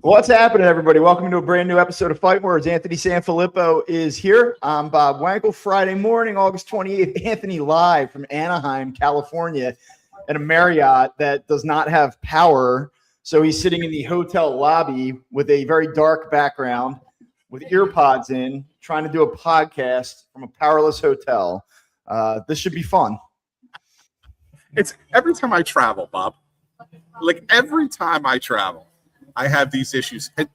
What's happening, everybody? Welcome to a brand new episode of Phillitin Words. Anthony Sanfilippo is here. I'm Bob Wankel. Friday morning, August 28th. Anthony live from Anaheim, California, at a Marriott that does not have power. So he's sitting in the hotel lobby with a very dark background, with earpods in, trying to do a podcast from a powerless hotel. This should be fun. It's every time I travel, Bob. Like every time I travel, I have these issues. And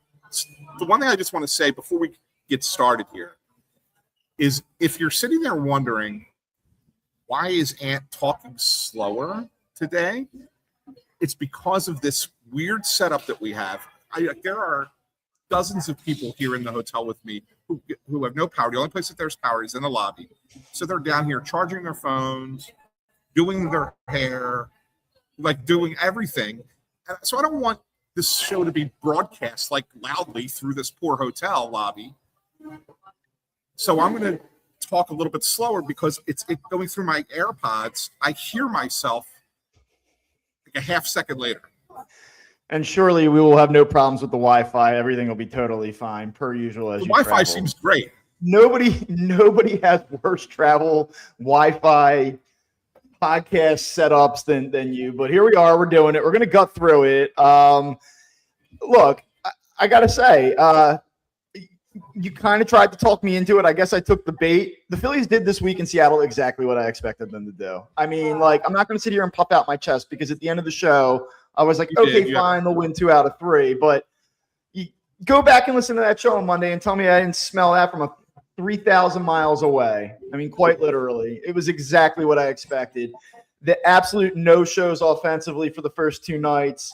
the one thing I just want to say before we get started here is if you're sitting there wondering, why is Ant talking slower today? It's because of this weird setup that we have. There are dozens of people here in the hotel with me who have no power. The only place that there's power is in the lobby. So they're down here charging their phones, doing their hair, like doing everything. So I don't want this show to be broadcast like loudly through this poor hotel lobby. So I'm going to talk a little bit slower because it's going through my AirPods. I hear myself like a half second later. And surely we will have no problems with the Wi-Fi. Everything will be totally fine, per usual. As the you Wi-Fi travel. seems great. Nobody has worse travel Wi-Fi podcast setups than you, but here we are. We're doing it. We're going to gut through it. Look, I got to say, you kind of tried to talk me into it. I guess I took the bait. The Phillies did this week in Seattle exactly what I expected them to do. I mean, like, I'm not going to sit here and puff out my chest because at the end of the show, I was like, fine, they'll win 2 out of 3. But you go back and listen to that show on Monday and tell me I didn't smell that from 3,000 miles away. I mean, quite literally. It was exactly what I expected. The absolute no-shows offensively for the first 2 nights,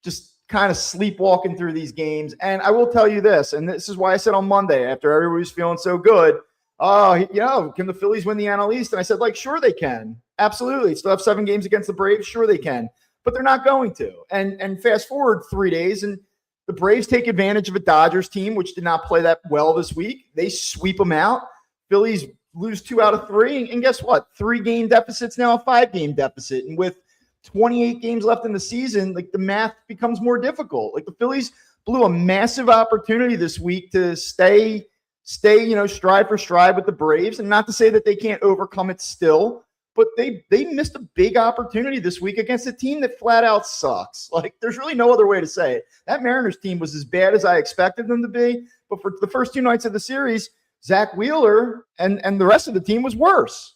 just kind of sleepwalking through these games. And I will tell you this, and this is why I said on Monday, after everybody was feeling so good, can the Phillies win the NL East? And I said, sure they can. Absolutely. Still have 7 games against the Braves. Sure they can. But they're not going to. And fast forward 3 days, and the Braves take advantage of a Dodgers team, which did not play that well this week. They sweep them out. Phillies lose 2 out of 3. And guess what? 3-game deficit's now a 5-game deficit. And with 28 games left in the season, the math becomes more difficult. The Phillies blew a massive opportunity this week to stay, stride for stride with the Braves. And not to say that they can't overcome it still, but they missed a big opportunity this week against a team that flat out sucks. There's really no other way to say it. That Mariners team was as bad as I expected them to be. But for the first 2 nights of the series, Zach Wheeler and the rest of the team was worse.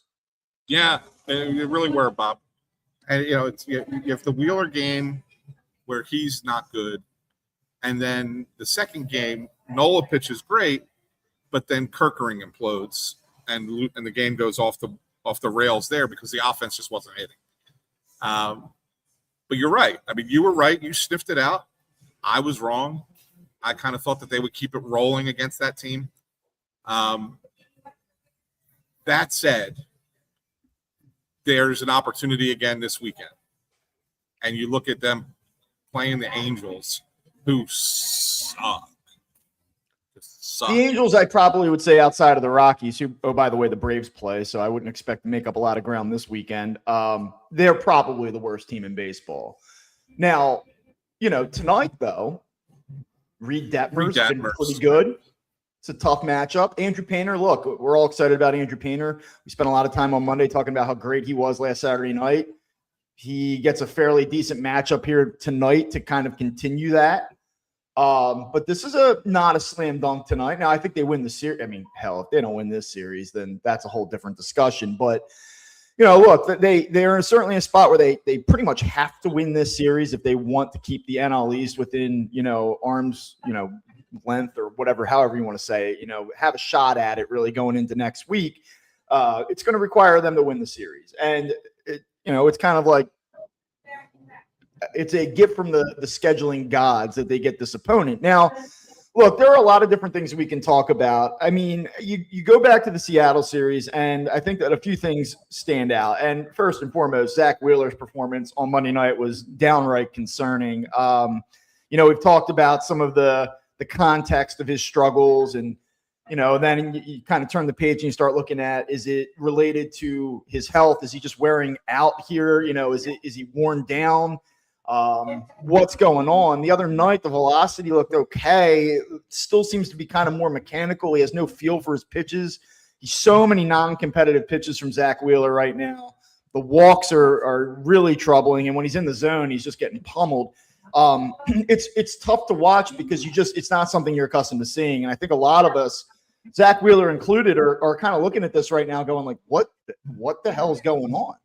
Yeah, they really were, Bob. And, you have the Wheeler game where he's not good. And then the second game, Nola pitches great, but then Kerkering implodes and the game goes off the rails there because the offense just wasn't hitting. But you're right. I mean, you were right. You sniffed it out. I was wrong. I kind of thought that they would keep it rolling against that team. That said, there's an opportunity again this weekend. And you look at them playing the Angels, who suck. The Angels, I probably would say outside of the Rockies, who, by the way, the Braves play, so I wouldn't expect to make up a lot of ground this weekend. They're probably the worst team in baseball. Now, tonight, though, Reed Detmer's been pretty good. It's a tough matchup. Andrew Painter, look, we're all excited about Andrew Painter. We spent a lot of time on Monday talking about how great he was last Saturday night. He gets a fairly decent matchup here tonight to kind of continue that. But this is not a slam dunk tonight. Now, I think they win the series. I mean, hell, if they don't win this series, then that's a whole different discussion. But, look, they are certainly in a spot where they pretty much have to win this series if they want to keep the NL East within, arm's, length or whatever, however you want to say it, have a shot at it really going into next week. It's going to require them to win the series. And, it's kind of like, it's a gift from the scheduling gods that they get this opponent. Now, look, there are a lot of different things we can talk about. I mean, you go back to the Seattle series, and I think that a few things stand out. And first and foremost, Zach Wheeler's performance on Monday night was downright concerning. We've talked about some of the context of his struggles, and then you kind of turn the page and you start looking at, is it related to his health? Is he just wearing out here? Is he worn down? what's going on. The other night, the velocity looked okay. It still seems to be kind of more mechanical. He has no feel for his pitches. He's so many non-competitive pitches from Zach Wheeler right now. The walks are really troubling, and when he's in the zone, he's just getting pummeled. It's tough to watch because it's not something you're accustomed to seeing. And I think a lot of us, Zach Wheeler included, are kind of looking at this right now going like, what the hell is going on?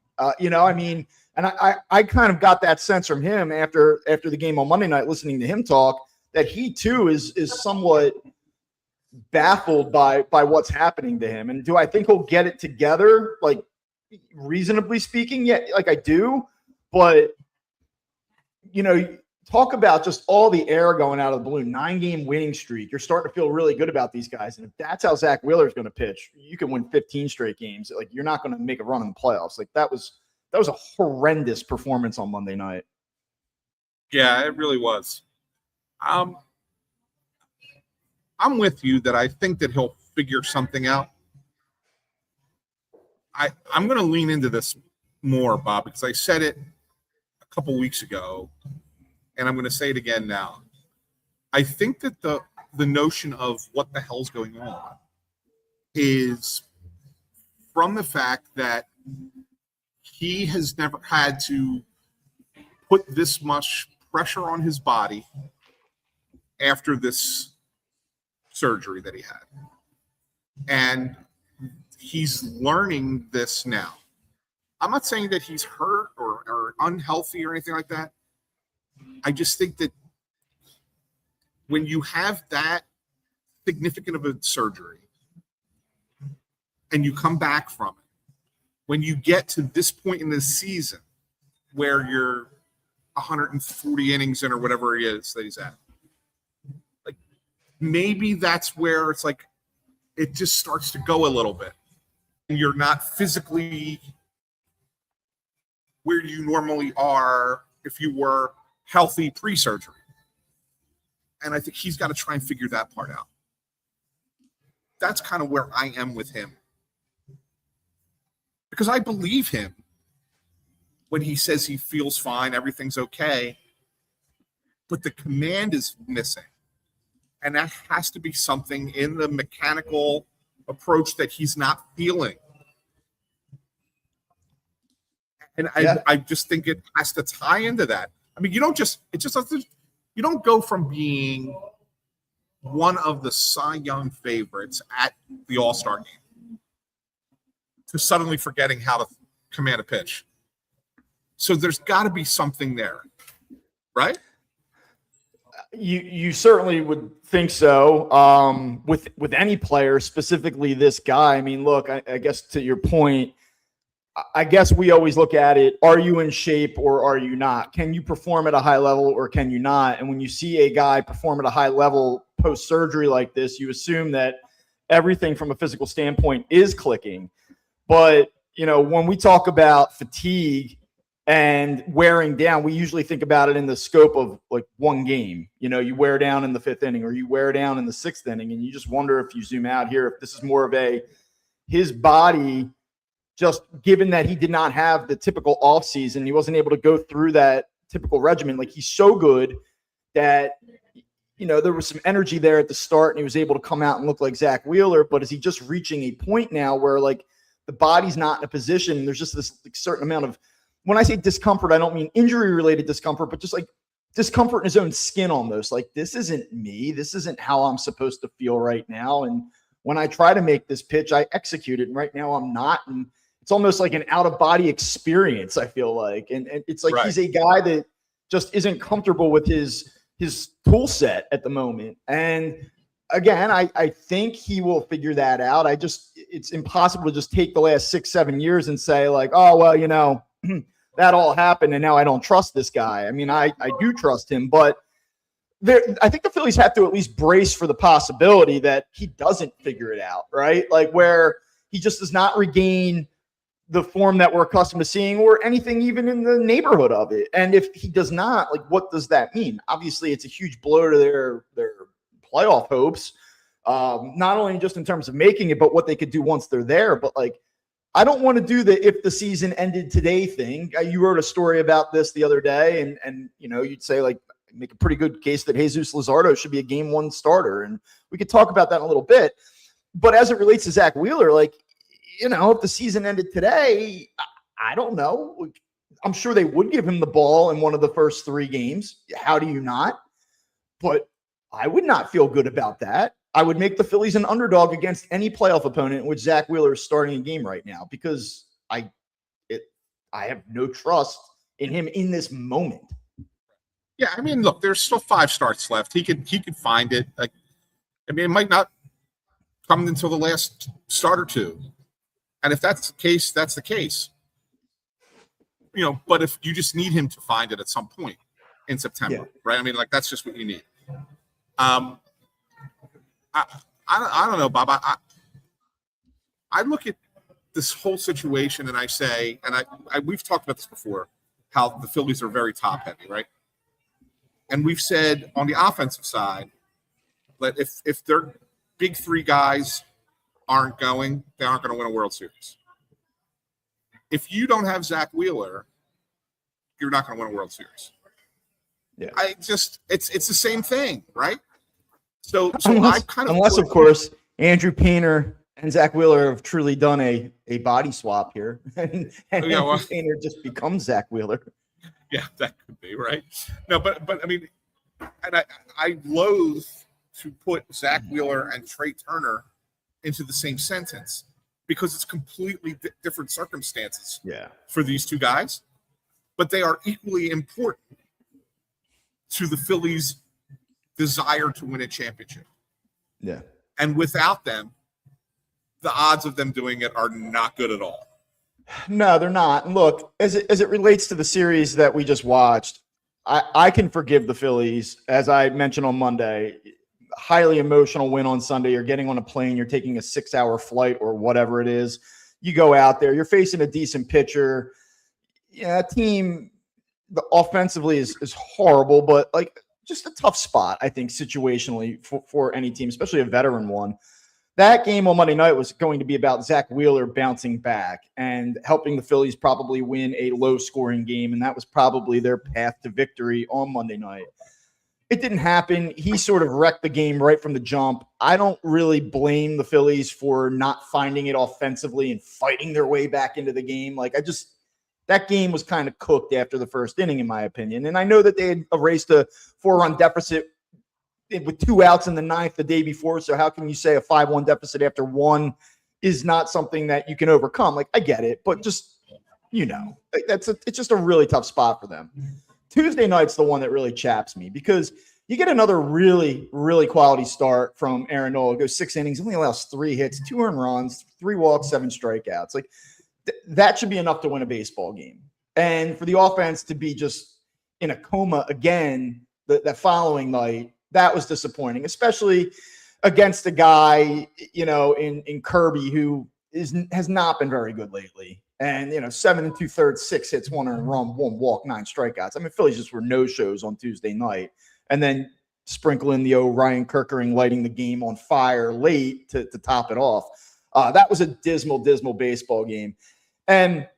And I kind of got that sense from him after the game on Monday night, listening to him talk, that he too is somewhat baffled by what's happening to him. And do I think he'll get it together? Like, reasonably speaking, yeah, like I do, but talk about just all the air going out of the balloon. 9-game winning streak. You're starting to feel really good about these guys. And if that's how Zach Wheeler is going to pitch, you can win 15 straight games. Like, you're not going to make a run in the playoffs. Like, that was a horrendous performance on Monday night. Yeah, it really was. I'm with you that I think that he'll figure something out. I'm going to lean into this more, Bob, because I said it a couple weeks ago, and I'm going to say it again now. I think that the notion of what the hell's going on is from the fact that he has never had to put this much pressure on his body after this surgery that he had. And he's learning this now. I'm not saying that he's hurt or unhealthy or anything like that. I just think that when you have that significant of a surgery and you come back from it, when you get to this point in the season where you're 140 innings in or whatever he is that he's at, like, maybe that's where it's like it just starts to go a little bit. And you're not physically where you normally are if you were healthy pre-surgery. And I think he's got to try and figure that part out. That's kind of where I am with him. Because I believe him when he says he feels fine, everything's okay, but the command is missing. And that has to be something in the mechanical approach that he's not feeling. And I just think it has to tie into that. I mean, you don't go from being one of the Cy Young favorites at the All-Star game to suddenly forgetting how to command a pitch. So there's got to be something there, right? You certainly would think so. With any player, specifically this guy. I mean, look, I guess to your point, I guess we always look at it, are you in shape or are you not? Can you perform at a high level or can you not? And when you see a guy perform at a high level post-surgery like this, you assume that everything from a physical standpoint is clicking. But, when we talk about fatigue and wearing down, we usually think about it in the scope of like one game. You wear down in the 5th inning or you wear down in the 6th inning, and you just wonder if you zoom out here, if this is more of his body, just given that he did not have the typical offseason, he wasn't able to go through that typical regimen. Like, he's so good that, there was some energy there at the start and he was able to come out and look like Zach Wheeler. But is he just reaching a point now where like the body's not in a position? There's just this certain amount of, when I say discomfort, I don't mean injury related discomfort, but just like discomfort in his own skin almost. Like, this isn't me. This isn't how I'm supposed to feel right now. And when I try to make this pitch, I execute it. And right now I'm not. And it's almost like an out-of-body experience, I feel like. And it's like He's a guy that just isn't comfortable with his tool set at the moment. And again, I think he will figure that out. It's impossible to just take the last 6-7 years and say like, oh, well, that all happened and now I don't trust this guy. I mean, I do trust him, but I think the Phillies have to at least brace for the possibility that he doesn't figure it out, right? Like, where he just does not regain the form that we're accustomed to seeing or anything even in the neighborhood of it. And if he does not, like, what does that mean? Obviously, it's a huge blow to their playoff hopes, not only just in terms of making it, but what they could do once they're there. But, like, I don't want to do the if the season ended today thing. You wrote a story about this the other day, and you'd say like make a pretty good case that Jesus Luzardo should be a game one starter, and we could talk about that in a little bit. But as it relates to Zach Wheeler, like if the season ended today, I don't know. I'm sure they would give him the ball in one of the first 3 games. How do you not? But I would not feel good about that. I would make the Phillies an underdog against any playoff opponent in which Zach Wheeler is starting a game right now because I have no trust in him in this moment. Yeah, I mean, look, there's still 5 starts left. He could find it. Like, I mean, it might not come until the last start or 2. And if that's the case, that's the case. But if you just need him to find it at some point in September, right? I mean, like that's just what you need. I don't know, Bob. I look at this whole situation and I say, and we've talked about this before, how the Phillies are very top heavy, right? And we've said on the offensive side that if their big 3 guys aren't going, they aren't going to win a World Series. If you don't have Zach Wheeler, you're not going to win a World Series. Yeah, it's the same thing, right? So unless of course Andrew Painter and Zach Wheeler have truly done a body swap here, and Andrew Painter just becomes Zach Wheeler. Yeah, that could be right. No, but I mean, and I loathe to put Zach Wheeler and Trea Turner into the same sentence because it's completely different circumstances. For these 2 guys, but they are equally important to the Phillies' desire to win a championship. Yeah. And without them, the odds of them doing it are not good at all. No, they're not. And look, as it relates to the series that we just watched, I can forgive the Phillies. As I mentioned on Monday, highly emotional win on Sunday. You're getting on a plane. You're taking a 6-hour flight or whatever it is. You go out there. You're facing a decent pitcher. Yeah, team offensively is horrible, but like just a tough spot, I think, situationally for any team, especially a veteran one. That game on Monday night was going to be about Zach Wheeler bouncing back and helping the Phillies probably win a low-scoring game, and that was probably their path to victory on Monday night. It didn't happen. He sort of wrecked the game right from the jump. I don't really blame the Phillies for not finding it offensively and fighting their way back into the game. That game was kind of cooked after the first inning, in my opinion. And I know that they had erased a 4-run deficit with 2 outs in the 9th the day before. So how can you say a 5-1 deficit after 1 is not something that you can overcome? Like, I get it, but just, it's just a really tough spot for them. Tuesday night's the one that really chaps me because you get another really, really quality start from Aaron Nola. Goes 6 innings, only allows 3 hits, 2 earned runs, 3 walks, 7 strikeouts. Like, that should be enough to win a baseball game. And for the offense to be just in a coma again that following night, that was disappointing, especially against a guy, in Kirby who has not been very good lately. And, 7 2/3, 6 hits, 1 earned run, 1 walk, 9 strikeouts. I mean, Phillies just were no-shows on Tuesday night. And then sprinkle in the Ryan Kerkering lighting the game on fire late to top it off. That was a dismal, dismal baseball game. And,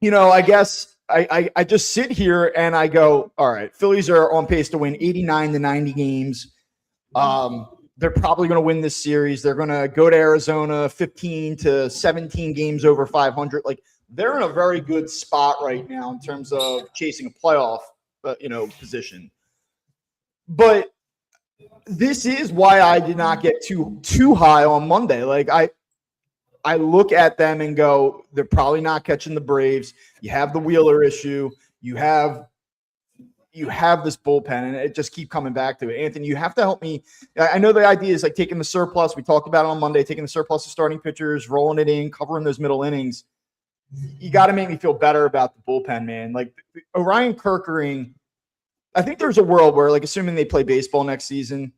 I guess I just sit here and I go, all right, Phillies are on pace to win 89 to 90 games. They're probably going to win this series. They're going to go to Arizona 15 to 17 games over 500. Like, they're in a very good spot right now in terms of chasing a playoff, position. But this is why I did not get too high on Monday. Like, I look at them and go, they're probably not catching the Braves. You have the Wheeler issue. You have this bullpen, and it just keep coming back to it. Anthony, you have to help me. I know the idea is like taking the surplus. We talked about it on Monday, taking the surplus of starting pitchers, rolling it in, covering those middle innings. You got to make me feel better about the bullpen, man. Like, Orion Kerkering, I think there's a world where, like, assuming they play baseball next season,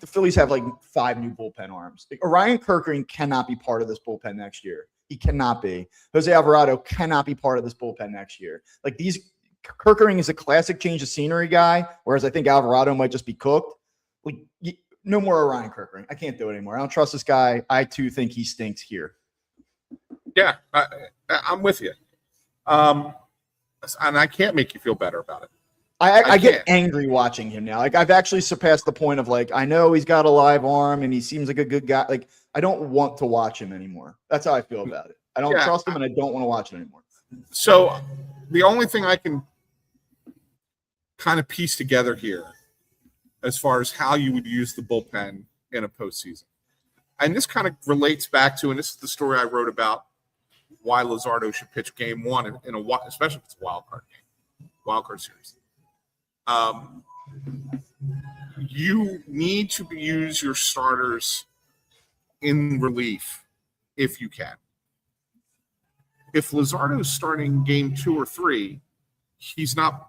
the Phillies have like 5 new bullpen arms. Like, Orion Kerkering cannot be part of this bullpen next year. He cannot be. Jose Alvarado cannot be part of this bullpen next year. Like, Kerkering is a classic change of scenery guy, whereas I think Alvarado might just be cooked. Like, no more Orion Kerkering. I can't do it anymore. I don't trust this guy. I too think he stinks here. Yeah, I'm with you. And I can't make you feel better about it. I get angry watching him now. Like I've actually surpassed the point of like, I know he's got a live arm and he seems like a good guy. Like I don't want to watch him anymore. That's how I feel about it. I don't trust him and I don't want to watch it anymore. So the only thing I can kind of piece together here as far as how you would use the bullpen in a postseason. And this kind of relates back to, and this is the story I wrote about why Luzardo should pitch game one in a, especially if it's a wild card game, wild card series. You need to use your starters in relief if you can. If Luzardo's starting game 2 or 3, he's not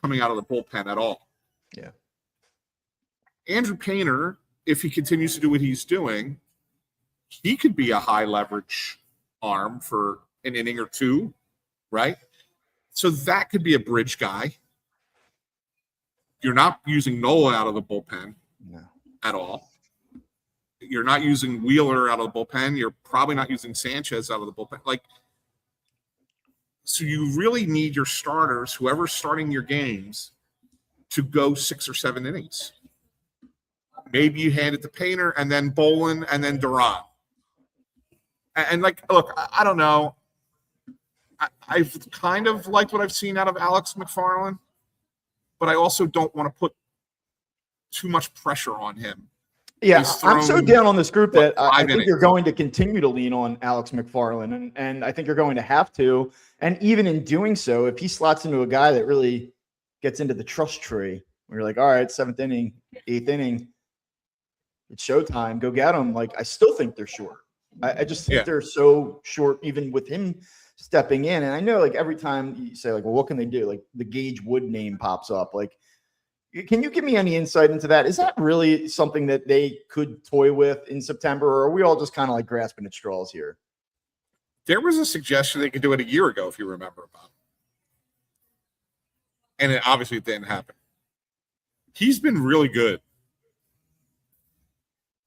coming out of the bullpen at all. Yeah. Andrew Painter, if he continues to do what he's doing, he could be a high leverage arm for an inning or two, right? So that could be a bridge guy. You're not using Nola out of the bullpen at all. You're not using Wheeler out of the bullpen. You're probably not using Sanchez out of the bullpen. So you really need your starters, whoever's starting your games, to go 6 or 7 innings. Maybe you hand it to Painter and then Bolin and then Duran. And look, I don't know. I've kind of liked what I've seen out of Alex McFarland, but I also don't want to put too much pressure on him. Yeah, I'm so down on this group that I think you're going to continue to lean on Alex McFarland, and I think you're going to have to. And even in doing so, if he slots into a guy that really gets into the trust tree, where you're like, all right, 7th inning, 8th inning, it's showtime, go get him. Like, I still think they're short. I just think they're so short, even with him stepping in. And I know, like, every time you say, like, well, what can they do? Like, the Gage Wood name pops up. Like, can you give me any insight into that? Is that really something that they could toy with in September, or are we all just kind of like grasping at straws here? There was a suggestion they could do it a year ago, if you remember, Bob. And it obviously didn't happen. He's been really good.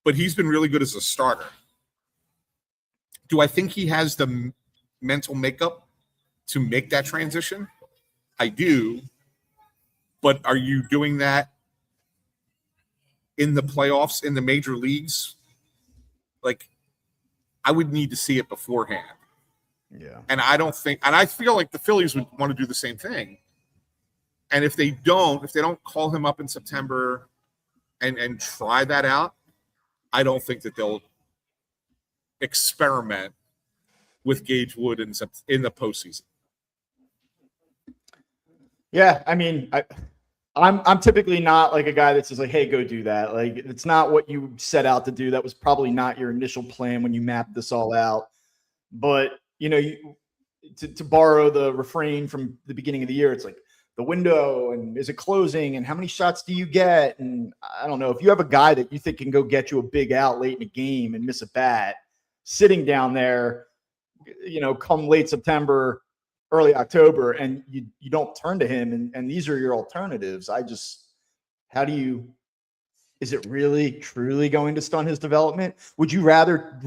But he's been really good as a starter. Do I think he has the mental makeup to make that transition? I do. But are you doing that in the playoffs, in the major leagues? Like, I would need to see it beforehand. Yeah. And I feel like the Phillies would want to do the same thing. And if they don't call him up in September and try that out, I don't think that they'll experiment with Gage Wood in the postseason. Yeah, I mean, I'm typically not like a guy that says like, "Hey, go do that." Like, it's not what you set out to do. That was probably not your initial plan when you mapped this all out. But to borrow the refrain from the beginning of the year, it's like the window and is it closing and how many shots do you get? And I don't know, if you have a guy that you think can go get you a big out late in a game and miss a bat, sitting down there, come late September, early October, and you don't turn to him and these are your alternatives. Is it really truly going to stunt his development? Would you rather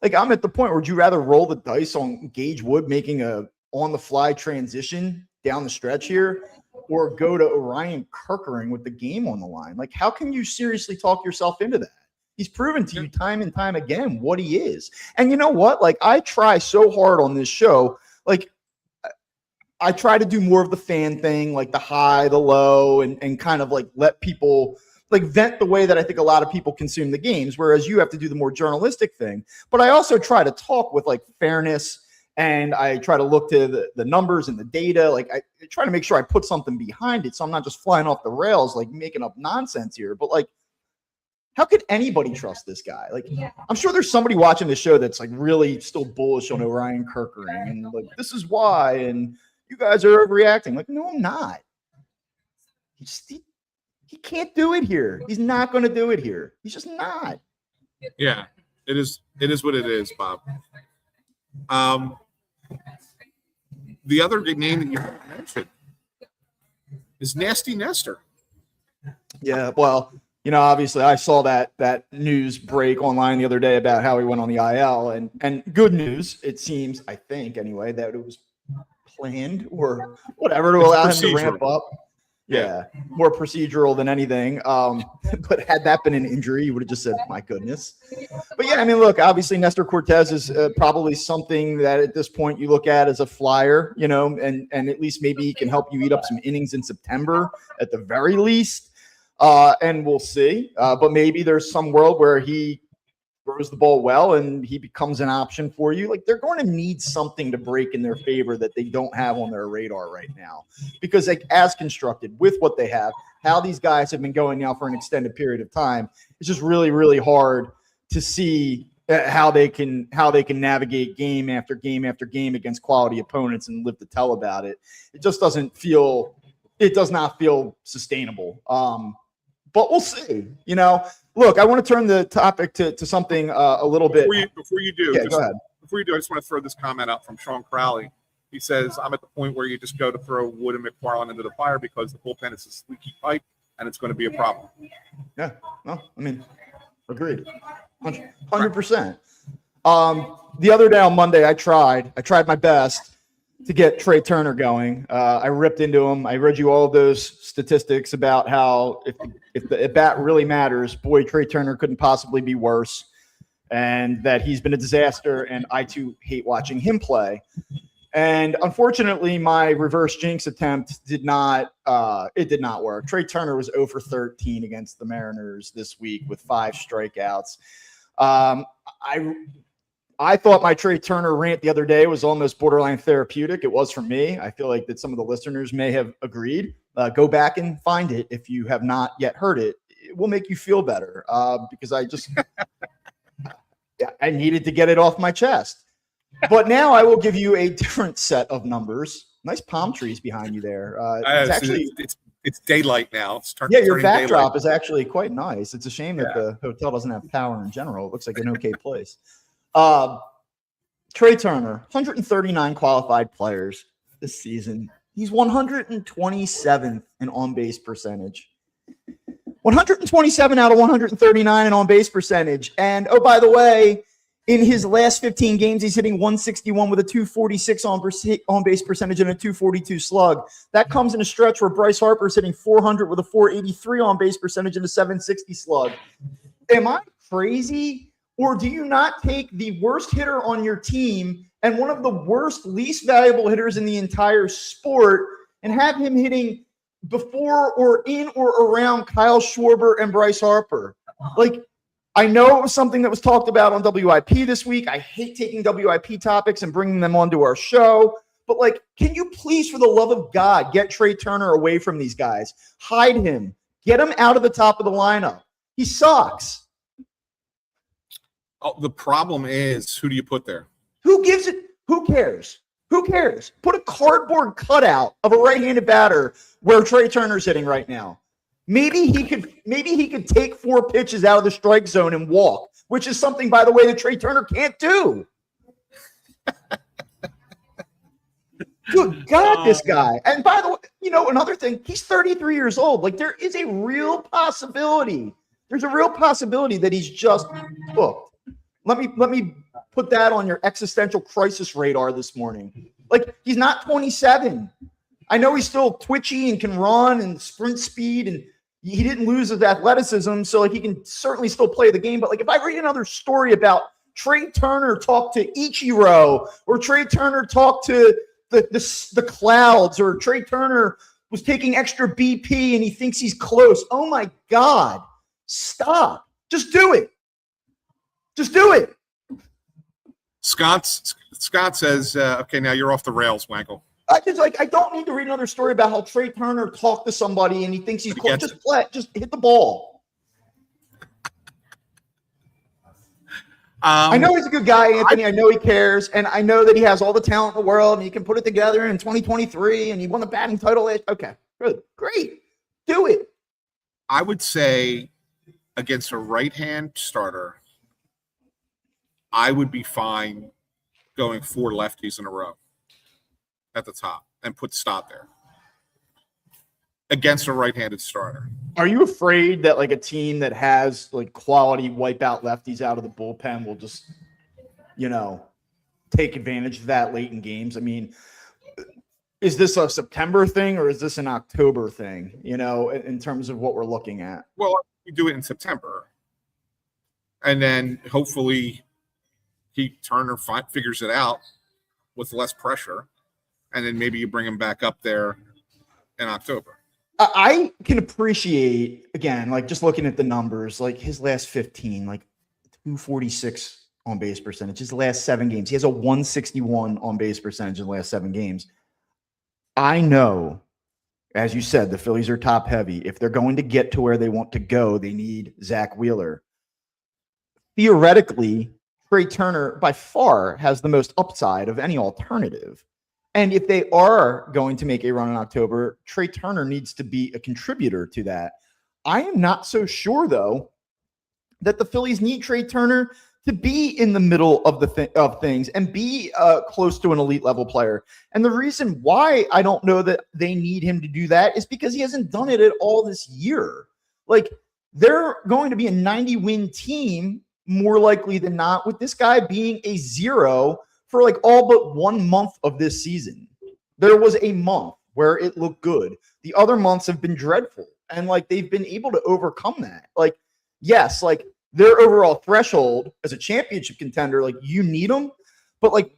I'm at the point where would you rather roll the dice on Gage Wood making a on the fly transition down the stretch here, or go to Orion Kerkering with the game on the line? Like, how can you seriously talk yourself into that? He's proven to you time and time again what he is. And you know what? Like, I try so hard on this show. Like, I try to do more of the fan thing, like the high, the low, and kind of like let people like vent the way that I think a lot of people consume the games, whereas you have to do the more journalistic thing. But I also try to talk with like fairness, and I try to look to the numbers and the data. Like, I try to make sure I put something behind it, so I'm not just flying off the rails, like making up nonsense here. But like, how could anybody trust this guy? Like, I'm sure there's somebody watching this show that's like really still bullish on Orion Kerkering and like, this is why, and you guys are overreacting. Like, no, I'm not. He can't do it here. He's not going to do it here. He's just not. Yeah, it is what it is, Bob. The other big name that you mentioned is Nasty Nestor. Yeah, well, Obviously I saw that news break online the other day about how he went on the IL, and good news, it seems, I think anyway, that it was planned or whatever to allow him to ramp up. Yeah, more procedural than anything. But had that been an injury, you would have just said, my goodness. But yeah, I mean, look, obviously Nestor Cortez is probably something that at this point you look at as a flyer, and at least maybe he can help you eat up some innings in September at the very least. And we'll see. But maybe there's some world where he throws the ball well and he becomes an option for you. Like, they're going to need something to break in their favor that they don't have on their radar right now, because like as constructed with what they have, how these guys have been going now for an extended period of time, it's just really, really hard to see how they can navigate game after game after game against quality opponents and live to tell about it. It just does not feel sustainable. But we'll see. Look, I want to turn the topic to something a little bit. Before you do, go ahead. Before you do, I just want to throw this comment out from Sean Crowley. He says, I'm at the point where you just go to throw Wood and McFarland into the fire because the bullpen is a sleeky pipe and it's going to be a problem. Yeah. Well, I mean, agreed. 100%. The other day on Monday, I tried my best to get Trea Turner going. I ripped into him. I read you all of those statistics about how if the at bat really matters, boy, Trea Turner couldn't possibly be worse, and that he's been a disaster. And I too hate watching him play. And unfortunately, my reverse jinx attempt did not work. Trea Turner was 0 for 13 against the Mariners this week with 5 strikeouts. I thought my Trea Turner rant the other day was almost borderline therapeutic. It was for me. I feel like that some of the listeners may have agreed. Go back and find it if you have not yet heard it. It will make you feel better because I needed to get it off my chest. But now I will give you a different set of numbers. Nice palm trees behind you there. It's daylight now. Your backdrop is actually quite nice. It's a shame that the hotel doesn't have power in general. It looks like an okay place. Trea Turner, 139 qualified players this season. He's 127th in on-base percentage. 127 out of 139 in on-base percentage. And, oh, by the way, in his last 15 games, he's hitting 161 with a 246 on-base percentage and a 242 slug. That comes in a stretch where Bryce Harper is hitting 400 with a 483 on-base percentage and a 760 slug. Am I crazy? Or do you not take the worst hitter on your team and one of the worst, least valuable hitters in the entire sport and have him hitting before or in or around Kyle Schwarber and Bryce Harper? Like, I know it was something that was talked about on WIP this week. I hate taking WIP topics and bringing them onto our show. But, like, can you please, for the love of God, get Trea Turner away from these guys? Hide him. Get him out of the top of the lineup. He sucks. Oh, the problem is, who do you put there? Who gives it? Who cares? Who cares? Put a cardboard cutout of a right-handed batter where Trea Turner's hitting right now. Maybe he could take 4 pitches out of the strike zone and walk, which is something, by the way, that Trea Turner can't do. Good God, this guy. And by the way, another thing, he's 33 years old. Like, there is a real possibility. There's a real possibility that he's just booked. Let me put that on your existential crisis radar this morning. Like, he's not 27. I know he's still twitchy and can run and sprint speed, and he didn't lose his athleticism, so like he can certainly still play the game. But like, if I read another story about Trea Turner talk to Ichiro, or Trea Turner talk to the clouds, or Trea Turner was taking extra BP and he thinks he's close. Oh my God. Stop. Just do it. Just do it. Scott says, okay, now you're off the rails, Wankel. I don't need to read another story about how Trea Turner talked to somebody and he thinks he's close. Just hit the ball. I know he's a good guy, Anthony. I know he cares, and I know that he has all the talent in the world, and he can put it together in 2023, and he won the batting title. Okay, good, great, do it. I would say against a right-hand starter, I would be fine going 4 lefties in a row at the top and put Stott there. against a right-handed starter. Are you afraid that like a team that has like quality wipeout lefties out of the bullpen will just, take advantage of that late in games? I mean, is this a September thing or is this an October thing, in terms of what we're looking at? Well, we do it in September. And then hopefully Turner figures it out with less pressure. And then maybe you bring him back up there in October. I can appreciate, again, like just looking at the numbers, like his last 15, like 246 on base percentage. His last 7 games, he has a 161 on base percentage in the last 7 games. I know, as you said, the Phillies are top heavy. If they're going to get to where they want to go, they need Zach Wheeler. Theoretically, Trea Turner by far has the most upside of any alternative. And if they are going to make a run in October, Trea Turner needs to be a contributor to that. I am not so sure, though, that the Phillies need Trea Turner to be in the middle of of things and be close to an elite level player. And the reason why I don't know that they need him to do that is because he hasn't done it at all this year. Like, they're going to be a 90-win team more likely than not with this guy being a 0 for like all but 1 month of this season. There was a month where it looked good. The other months have been dreadful. And like, they've been able to overcome that. Like, yes, like their overall threshold as a championship contender, like you need them, but like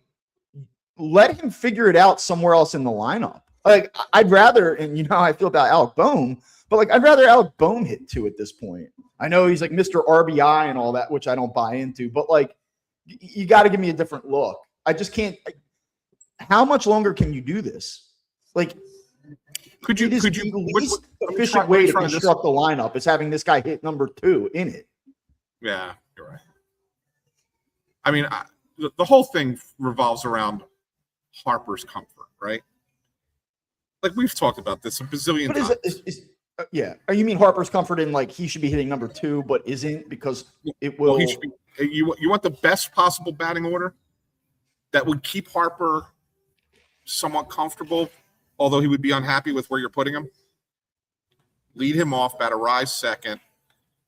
let him figure it out somewhere else in the lineup. Like I'd rather, and you know how I feel about Alec Bohm, but like I'd rather Alec Bohm hit 2 at this point. I know he's like Mr. RBI and all that, which I don't buy into, but like you got to give me a different look. I just can't. How much longer can you do this? Like, could you the least efficient way to construct the lineup is having this guy hit number 2 in it. Yeah, you're right. I mean, the whole thing revolves around Harper's comfort, right? Like we've talked about this a bazillion times. Yeah. You mean Harper's comfort in like he should be hitting number 2, but isn't because it will. Well, you want the best possible batting order that would keep Harper somewhat comfortable, although he would be unhappy with where you're putting him. Lead him off, bat a rise second,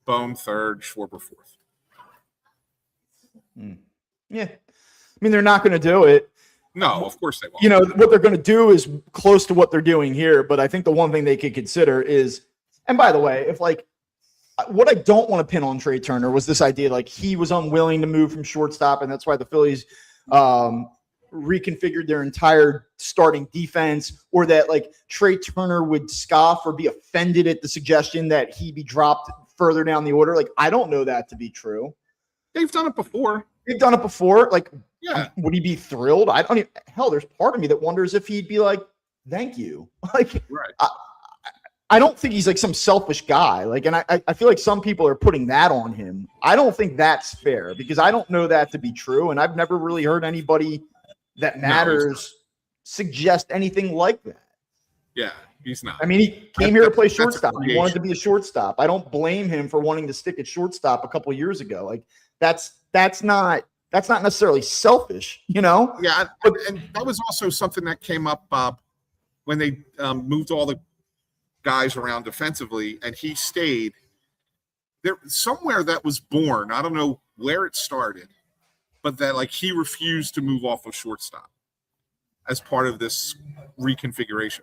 Bohm third, Schwarber fourth. Yeah. I mean, they're not going to do it. No, of course they won't. What they're going to do is close to what they're doing here. But I think the one thing they could consider is, and by the way, if like, what I don't want to pin on Trea Turner was this idea, like he was unwilling to move from shortstop. And that's why the Phillies reconfigured their entire starting defense, or that like Trea Turner would scoff or be offended at the suggestion that he be dropped further down the order. Like, I don't know that to be true. They've done it before. Like, yeah. Would he be thrilled? I don't even, hell, there's part of me that wonders if he'd be like, thank you. Like, right. I don't think he's like some selfish guy. Like, and I feel like some people are putting that on him. I don't think that's fair because I don't know that to be true. And I've never really heard anybody that matters suggest anything like that. Yeah, he's not. I mean, he came here to play shortstop. He wanted to be a shortstop. I don't blame him for wanting to stick at shortstop a couple of years ago. Like that's not necessarily selfish, Yeah, and that was also something that came up, Bob, when they moved all the guys around defensively, and he stayed there. Somewhere that was born. I don't know where it started, but that like he refused to move off of shortstop as part of this reconfiguration.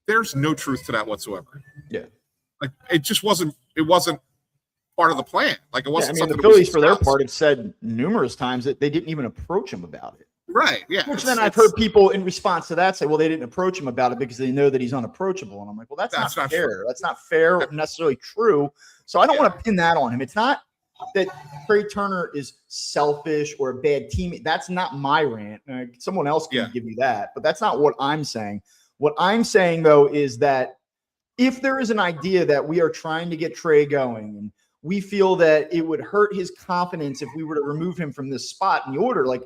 There's no truth to that whatsoever. Yeah, like it just wasn't. It wasn't part of the plan. Like it wasn't. Yeah, I mean, the Phillies, for their part, have said numerous times that they didn't even approach him about it. Right. Yeah. Which then I've heard people in response to that say, "Well, they didn't approach him about it because they know that he's unapproachable." And I'm like, "Well, that's not fair. True. That's not fair or necessarily true." So I don't want to pin that on him. It's not that Trea Turner is selfish or a bad teammate. That's not my rant. Someone else can give you that, but that's not what I'm saying. What I'm saying though is that if there is an idea that we are trying to get Trea going and we feel that it would hurt his confidence if we were to remove him from this spot in the order, like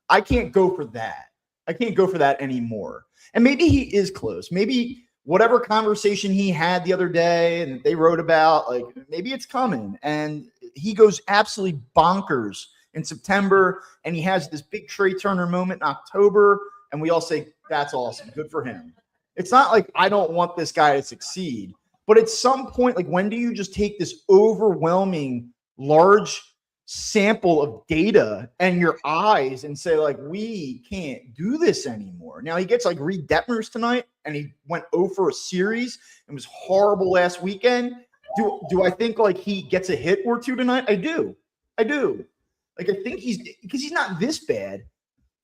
I can't go for that. I can't go for that anymore. And maybe he is close. Maybe whatever conversation he had the other day and they wrote about, like maybe it's coming and he goes absolutely bonkers in September and he has this big Trea Turner moment in October and we all say, that's awesome. Good for him. It's not like I don't want this guy to succeed. But at some point, like, when do you just take this overwhelming large sample of data and your eyes and say, like, we can't do this anymore? Now he gets like Reed Detmers tonight, and he went 0 for a series and was horrible last weekend. Do I think like he gets a hit or two tonight? I do. Like, I think because he's not this bad,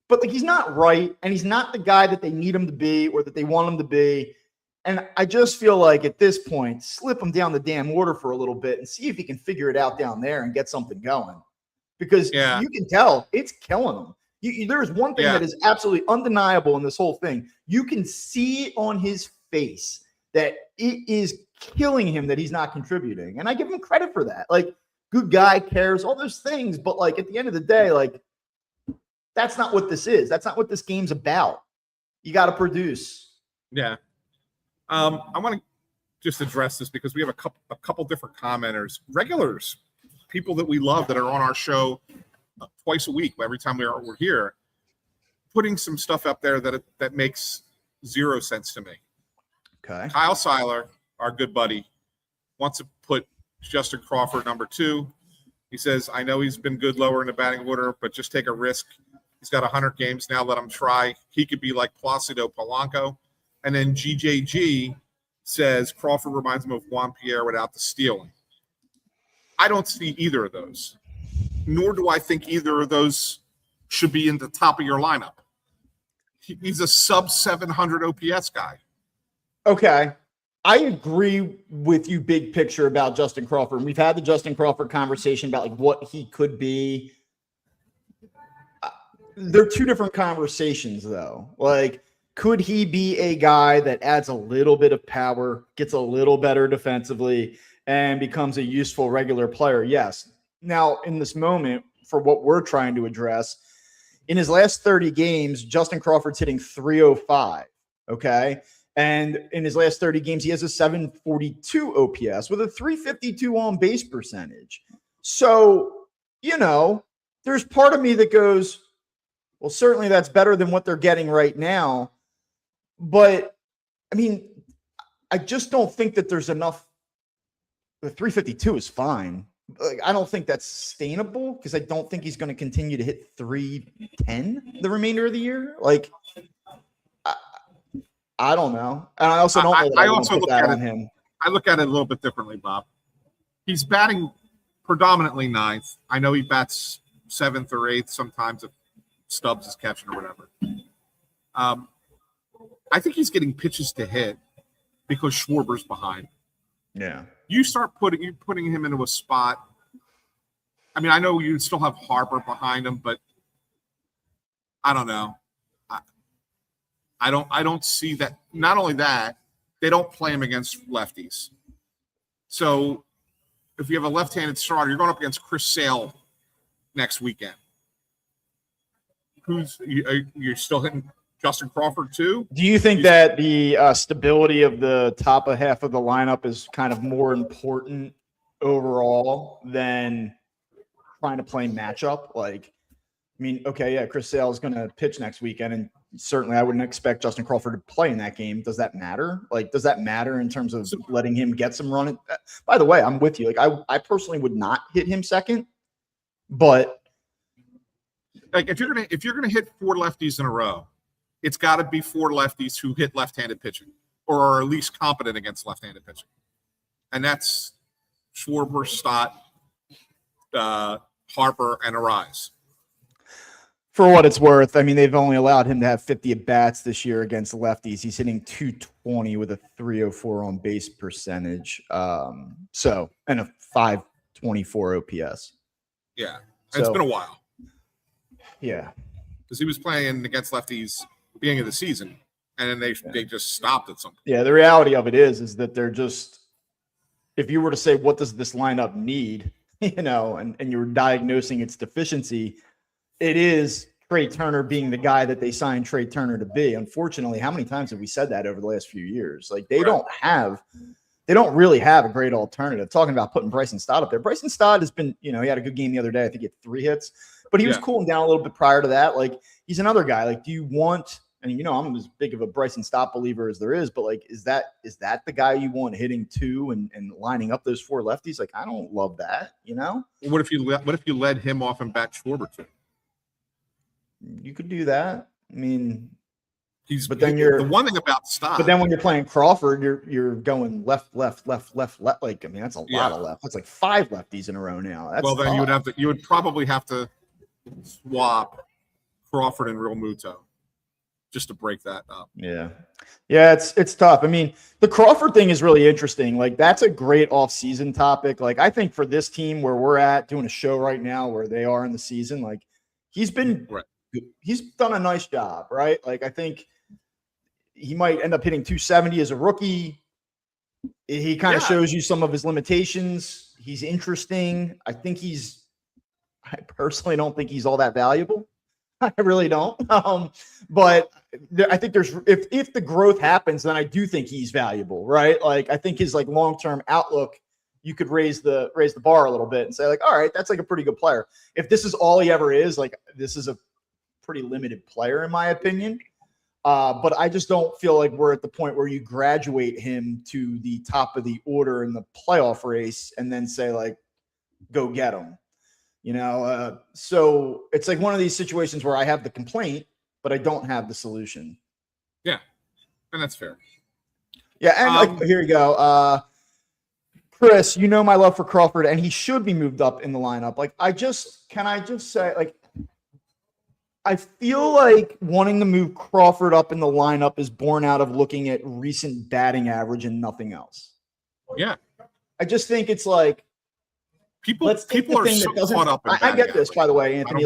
but like he's not right, and he's not the guy that they need him to be or that they want him to be. And I just feel like at this point, slip him down the damn order for a little bit and see if he can figure it out down there and get something going. Because you can tell it's killing him. There is one thing that is absolutely undeniable in this whole thing. You can see on his face that it is killing him that he's not contributing. And I give him credit for that. Like, good guy, cares, all those things. But like at the end of the day, like, that's not what this is. That's not what this game's about. You got to produce. Yeah. I want to just address this because we have a couple different commenters, regulars, people that we love that are on our show twice a week. Every time we're here, putting some stuff up there that makes zero sense to me. Okay. Kyle Seiler, our good buddy, wants to put Justin Crawford number 2. He says, I know he's been good lower in the batting order, but just take a risk. He's got 100 games now. Let him try. He could be like Placido Polanco. And then GJG says Crawford reminds him of Juan Pierre without the stealing. I don't see either of those, nor do I think either of those should be in the top of your lineup. He's a sub 700 OPS guy. Okay. I agree with you big picture about Justin Crawford. We've had the Justin Crawford conversation about like what he could be. They're two different conversations though. Like, could he be a guy that adds a little bit of power, gets a little better defensively, and becomes a useful regular player? Yes. Now, in this moment, for what we're trying to address, in his last 30 games, Justin Crawford's hitting 305. Okay. And in his last 30 games, he has a 742 OPS with a 352 on base percentage. So, there's part of me that goes, well, certainly that's better than what they're getting right now. But, I mean, I just don't think that there's enough. The 352 is fine. Like, I don't think that's sustainable because I don't think he's going to continue to hit 310 the remainder of the year. Like, I don't know. And I also don't know that I also look at him. I look at it a little bit differently, Bob. He's batting predominantly 9th. I know he bats 7th or 8th sometimes if Stubbs is catching or whatever. I think he's getting pitches to hit because Schwarber's behind. Yeah. You start putting him into a spot. I mean, I know you still have Harper behind him, but I don't know. I don't see that. Not only that, they don't play him against lefties. So if you have a left-handed starter, you're going up against Chris Sale next weekend. You're still hitting Justin Crawford too? Do you think that the stability of the top of half of the lineup is kind of more important overall than trying to play matchup? Like, I mean, okay, yeah, Chris Sale is going to pitch next weekend, and certainly I wouldn't expect Justin Crawford to play in that game. Does that matter? Like, does that matter in terms of letting him get some run? By the way, I'm with you. Like, I personally would not hit him second, but like if you're gonna hit 4 lefties in a row, it's got to be 4 lefties who hit left-handed pitching or are at least competent against left-handed pitching, and that's Schwarber, Stott, Harper, and Arise. For what it's worth, I mean, they've only allowed him to have 50 at-bats this year against lefties. He's hitting 220 with a 304 on base percentage. And a 524 OPS. Yeah. It's been a while. Yeah. Because he was playing against lefties at the beginning of the season, and then they just stopped at some point. Yeah, the reality of it is that they're just, if you were to say, what does this lineup need, and you were diagnosing its deficiency, it is Trea Turner being the guy that they signed Trea Turner to be. Unfortunately, how many times have we said that over the last few years? Like, they don't really have a great alternative. Talking about putting Bryson Stott up there. Bryson Stott has been, he had a good game the other day. I think he had 3 hits, but he was cooling down a little bit prior to that. Like, he's another guy. Like, do you want and I'm as big of a Bryson Stott believer as there is, but like, is that the guy you want hitting 2 and lining up those 4 lefties? Like, I don't love that, What if you led him off and back Schwarber too? You could do that. I mean, the one thing about Stott. But then when you're playing Crawford, you're going left. Like, I mean, that's a lot of left. That's like 5 lefties in a row now. That's then you would probably have to swap Crawford and Real Muto just to break that up. Yeah, it's tough. I mean, the Crawford thing is really interesting. Like, that's a great off-season topic. Like, I think for this team where we're at doing a show right now where they are in the season, like, he's done a nice job, right? Like, I think he might end up hitting 270 as a rookie. He kind of shows you some of his limitations. He's interesting. I personally don't think he's all that valuable. I really don't. But I think if the growth happens, then I do think he's valuable, right? Like, I think his like long-term outlook, you could raise the bar a little bit and say like, all right, that's like a pretty good player. If this is all he ever is, like, this is a pretty limited player in my opinion. But I just don't feel like we're at the point where you graduate him to the top of the order in the playoff race and then say like, go get him. So it's like one of these situations where I have the complaint, but I don't have the solution. Yeah, and that's fair. Yeah, and here you go. Chris, my love for Crawford, and he should be moved up in the lineup. Like, can I just say, like, I feel like wanting to move Crawford up in the lineup is born out of looking at recent batting average and nothing else. Yeah. I just think it's like, people are so caught up in I get this, average. by the way, Anthony.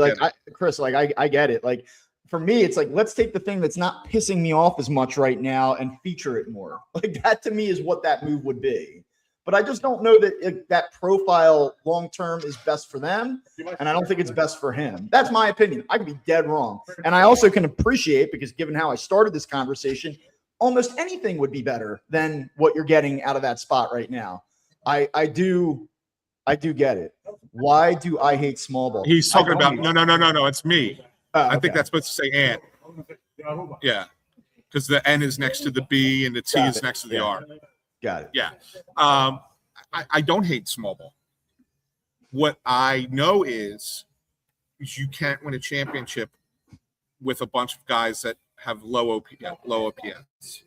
Chris, I get it. Like, for me, it's like, let's take the thing that's not pissing me off as much right now and feature it more. Like, that to me is what that move would be. But I just don't know that that profile long-term is best for them, and I don't think it's best for him. That's my opinion. I could be dead wrong. And I also can appreciate, because given how I started this conversation, almost anything would be better than what you're getting out of that spot right now. I do get it. Why do I hate small ball? He's talking about no. It's me. Okay. I think that's supposed to say "and." Yeah, because the N is next to the B and the T is next to the R. Got it. Yeah. I don't hate small ball. What I know is you can't win a championship with a bunch of guys that have low OPS.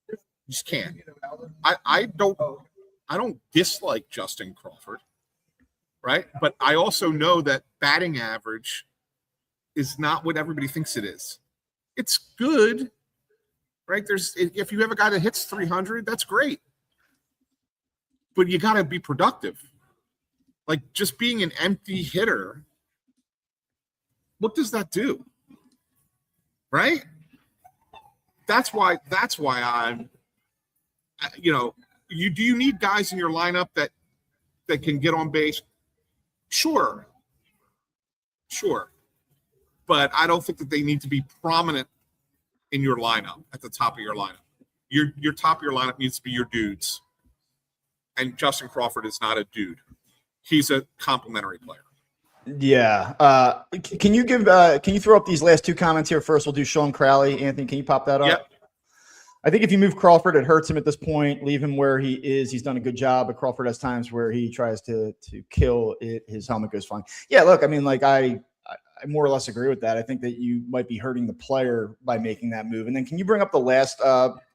You just can't. I don't dislike Justin Crawford, right? But I also know that batting average is not what everybody thinks it is. It's good, right? If you have a guy that hits 300, that's great. But you got to be productive. Like, just being an empty hitter, what does that do? Right? That's why I'm, do you need guys in your lineup that can get on base? Sure. But I don't think that they need to be prominent in your lineup, at the top of your lineup. Your top of your lineup needs to be your dudes. And Justin Crawford is not a dude. He's a complimentary player. Yeah. Can you throw up these last 2 comments here first? We'll do Sean Crowley. Anthony, can you pop that up? Yep. I think if you move Crawford, it hurts him at this point. Leave him where he is. He's done a good job, but Crawford has times where he tries to kill it. His helmet goes flying. Yeah, look, I mean, like, I more or less agree with that. I think that you might be hurting the player by making that move. And then can you bring up the last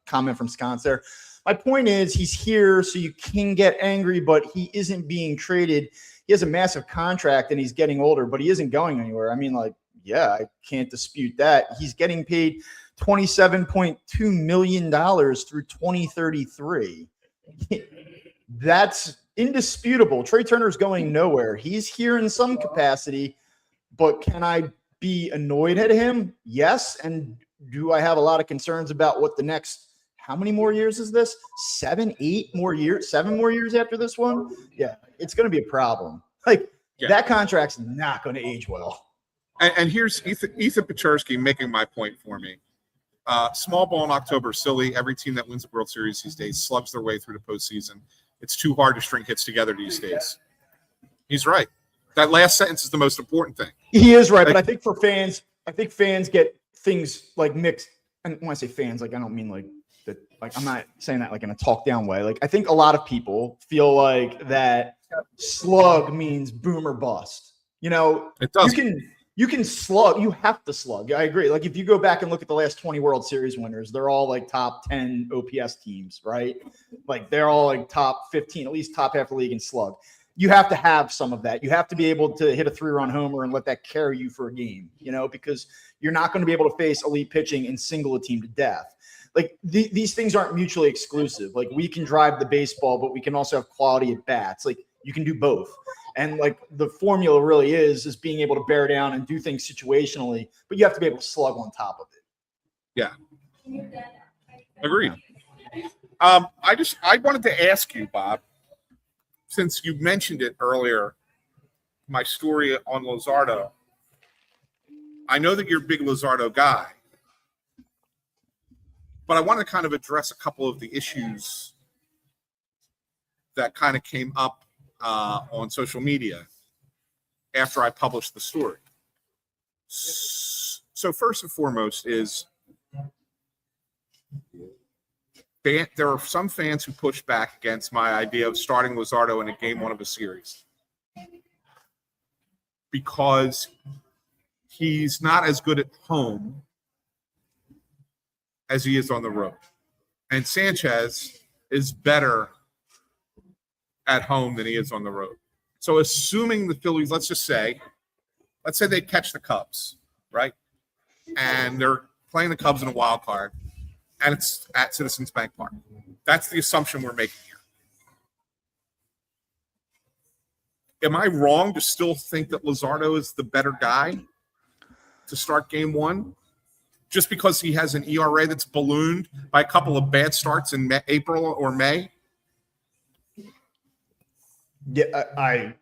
comment from Sconce there? My point is, he's here so you can get angry, but he isn't being traded. He has a massive contract and he's getting older, but he isn't going anywhere. I mean, like, yeah, I can't dispute that. He's getting paid $27.2 million through 2033. That's indisputable. Trey Turner's going nowhere. He's here in some capacity, but can I be annoyed at him? Yes. And do I have a lot of concerns about what the next, how many more years is this? 7 more years after this one? Yeah, it's going to be a problem. Like, that contract's not going to age well. And here's Ethan Pachurski making my point for me. Small ball in October, silly. Every team that wins the World Series these days slugs their way through the postseason. It's too hard to string hits together these days. He's right. That last sentence is the most important thing. He is right, but I think for fans, get things like mixed. And when I say fans, like I don't mean like that. Like I'm not saying that like in a talk down way. Like I think a lot of people feel like that slug means boom or bust. You know, It does. You can slug. You have to slug. I agree. Like if you go back and look at the last 20 World Series winners, they're all like top 10 OPS teams, right? Like they're all like top 15, at least top half the league in slug. You have to have some of that. You have to be able to hit a 3-run homer and let that carry you for a game, you know, because you're not going to be able to face elite pitching and single a team to death. Like these things aren't mutually exclusive. Like we can drive the baseball, but we can also have quality at bats. Like you can do both. And like the formula really is being able to bear down and do things situationally, but you have to be able to slug on top of it. Yeah. Agreed. I wanted to ask you, Bob, since you mentioned it earlier, my story on Luzardo. I know that you're a big Luzardo guy, but I want to kind of address a couple of the issues that kind of came up on social media after I published the story. So first and foremost is there are some fans who push back against my idea of starting Luzardo in a game one of a series because he's not as good at home as he is on the road. And Sanchez is better at home than he is on the road. So assuming the Phillies, let's say they catch the Cubs, right? And they're playing the Cubs in a wild card, and it's at Citizens Bank Park. That's the assumption we're making here. Am I wrong to still think that Luzardo is the better guy to start game one? Just because he has an ERA that's ballooned by a couple of bad starts in April or May? Yeah,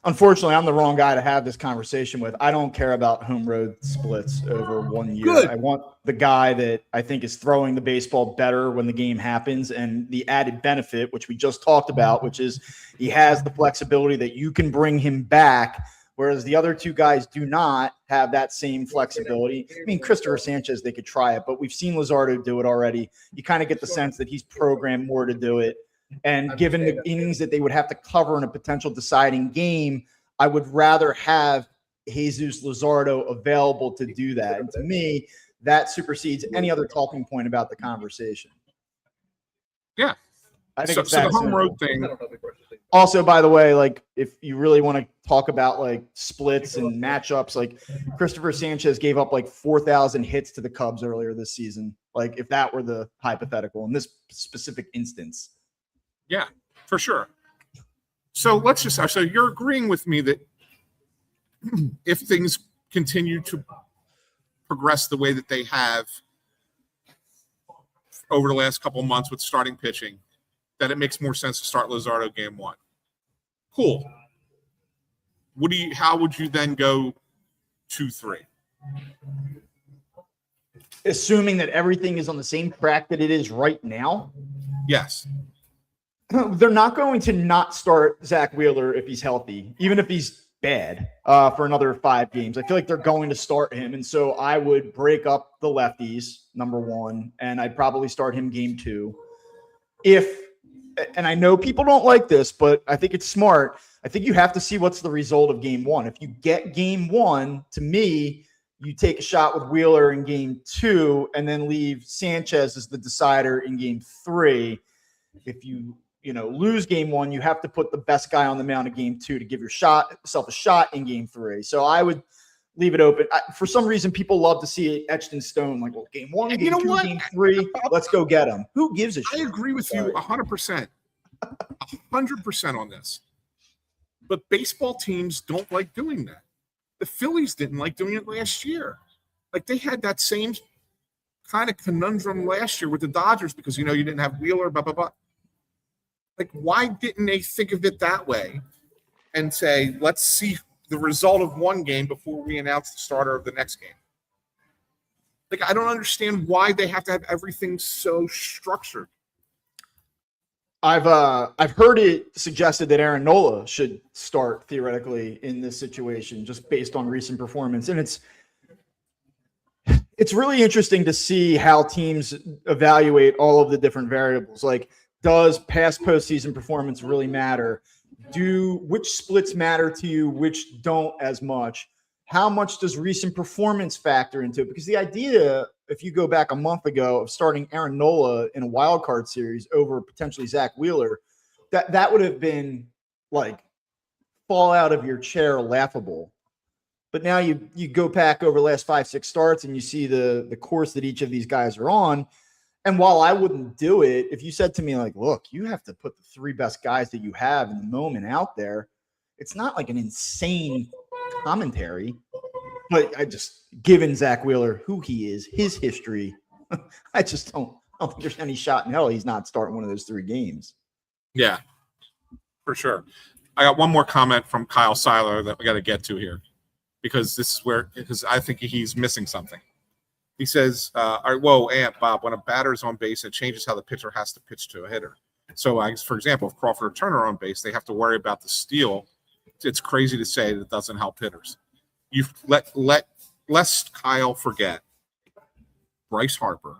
unfortunately, I'm the wrong guy to have this conversation with. I don't care about home road splits over 1 year. Good. I want the guy that I think is throwing the baseball better when the game happens, and the added benefit, which we just talked about, which is he has the flexibility that you can bring him back, whereas the other two guys do not have that same flexibility. I mean, Christopher Sanchez, they could try it, but we've seen Luzardo do it already. You kind of get the sense that he's programmed more to do it. And given the innings that they would have to cover in a potential deciding game, I would rather have Jesus Luzardo available to do that. And to me, that supersedes any other talking point about the conversation. Yeah. I think so the home road thing. Also, by the way, like if you really want to talk about like splits and matchups, like Christopher Sanchez gave up like 4,000 hits to the Cubs earlier this season. Like if that were the hypothetical in this specific instance. Yeah, for sure. So so you're agreeing with me that if things continue to progress the way that they have over the last couple of months with starting pitching, that it makes more sense to start Luzardo game one. Cool. How would you then go 2-3? Assuming that everything is on the same track that it is right now? Yes. They're not going to not start Zach Wheeler if he's healthy, even if he's bad, for another 5 games. I feel like they're going to start him. And so I would break up the lefties, number one, and I'd probably start him game 2. And I know people don't like this, but I think it's smart. I think you have to see what's the result of game 1. If you get game 1, to me, you take a shot with Wheeler in game 2 and then leave Sanchez as the decider in game 3. If you lose game 1, you have to put the best guy on the mound in game 2 to give yourself a shot in game 3. So I would leave it open. For some reason, people love to see it etched in stone. Like, well, game 1, game 2, game 3, let's go get them. Who gives a shit? I agree with you 100%. 100% on this. But baseball teams don't like doing that. The Phillies didn't like doing it last year. Like, they had that same kind of conundrum last year with the Dodgers because, you didn't have Wheeler, blah, blah, blah. Like, why didn't they think of it that way and say, let's see the result of one game before we announce the starter of the next game? Like, I don't understand why they have to have everything so structured. I've heard it suggested that Aaron Nola should start theoretically in this situation just based on recent performance. And it's really interesting to see how teams evaluate all of the different variables. Like, does past postseason performance really matter? Which splits matter to you, which don't as much? How much does recent performance factor into it? Because the idea, if you go back a month ago, of starting Aaron Nola in a wild card series over potentially Zach Wheeler, that would have been like fall out of your chair laughable. But now you go back over the last 5-6 starts and you see the course that each of these guys are on. And while I wouldn't do it, if you said to me, like, look, you have to put the 3 best guys that you have in the moment out there, it's not like an insane commentary. But I just, given Zach Wheeler, who he is, his history, I just don't think there's any shot in hell he's not starting one of those 3 games. Yeah, for sure. I got one more comment from Kyle Seiler that we got to get to here, because I think he's missing something. He says, all right, whoa, Bob, when a batter's on base, it changes how the pitcher has to pitch to a hitter. So, for example, if Crawford or Turner are on base, they have to worry about the steal. It's crazy to say that it doesn't help hitters. You've lest Kyle forget, Bryce Harper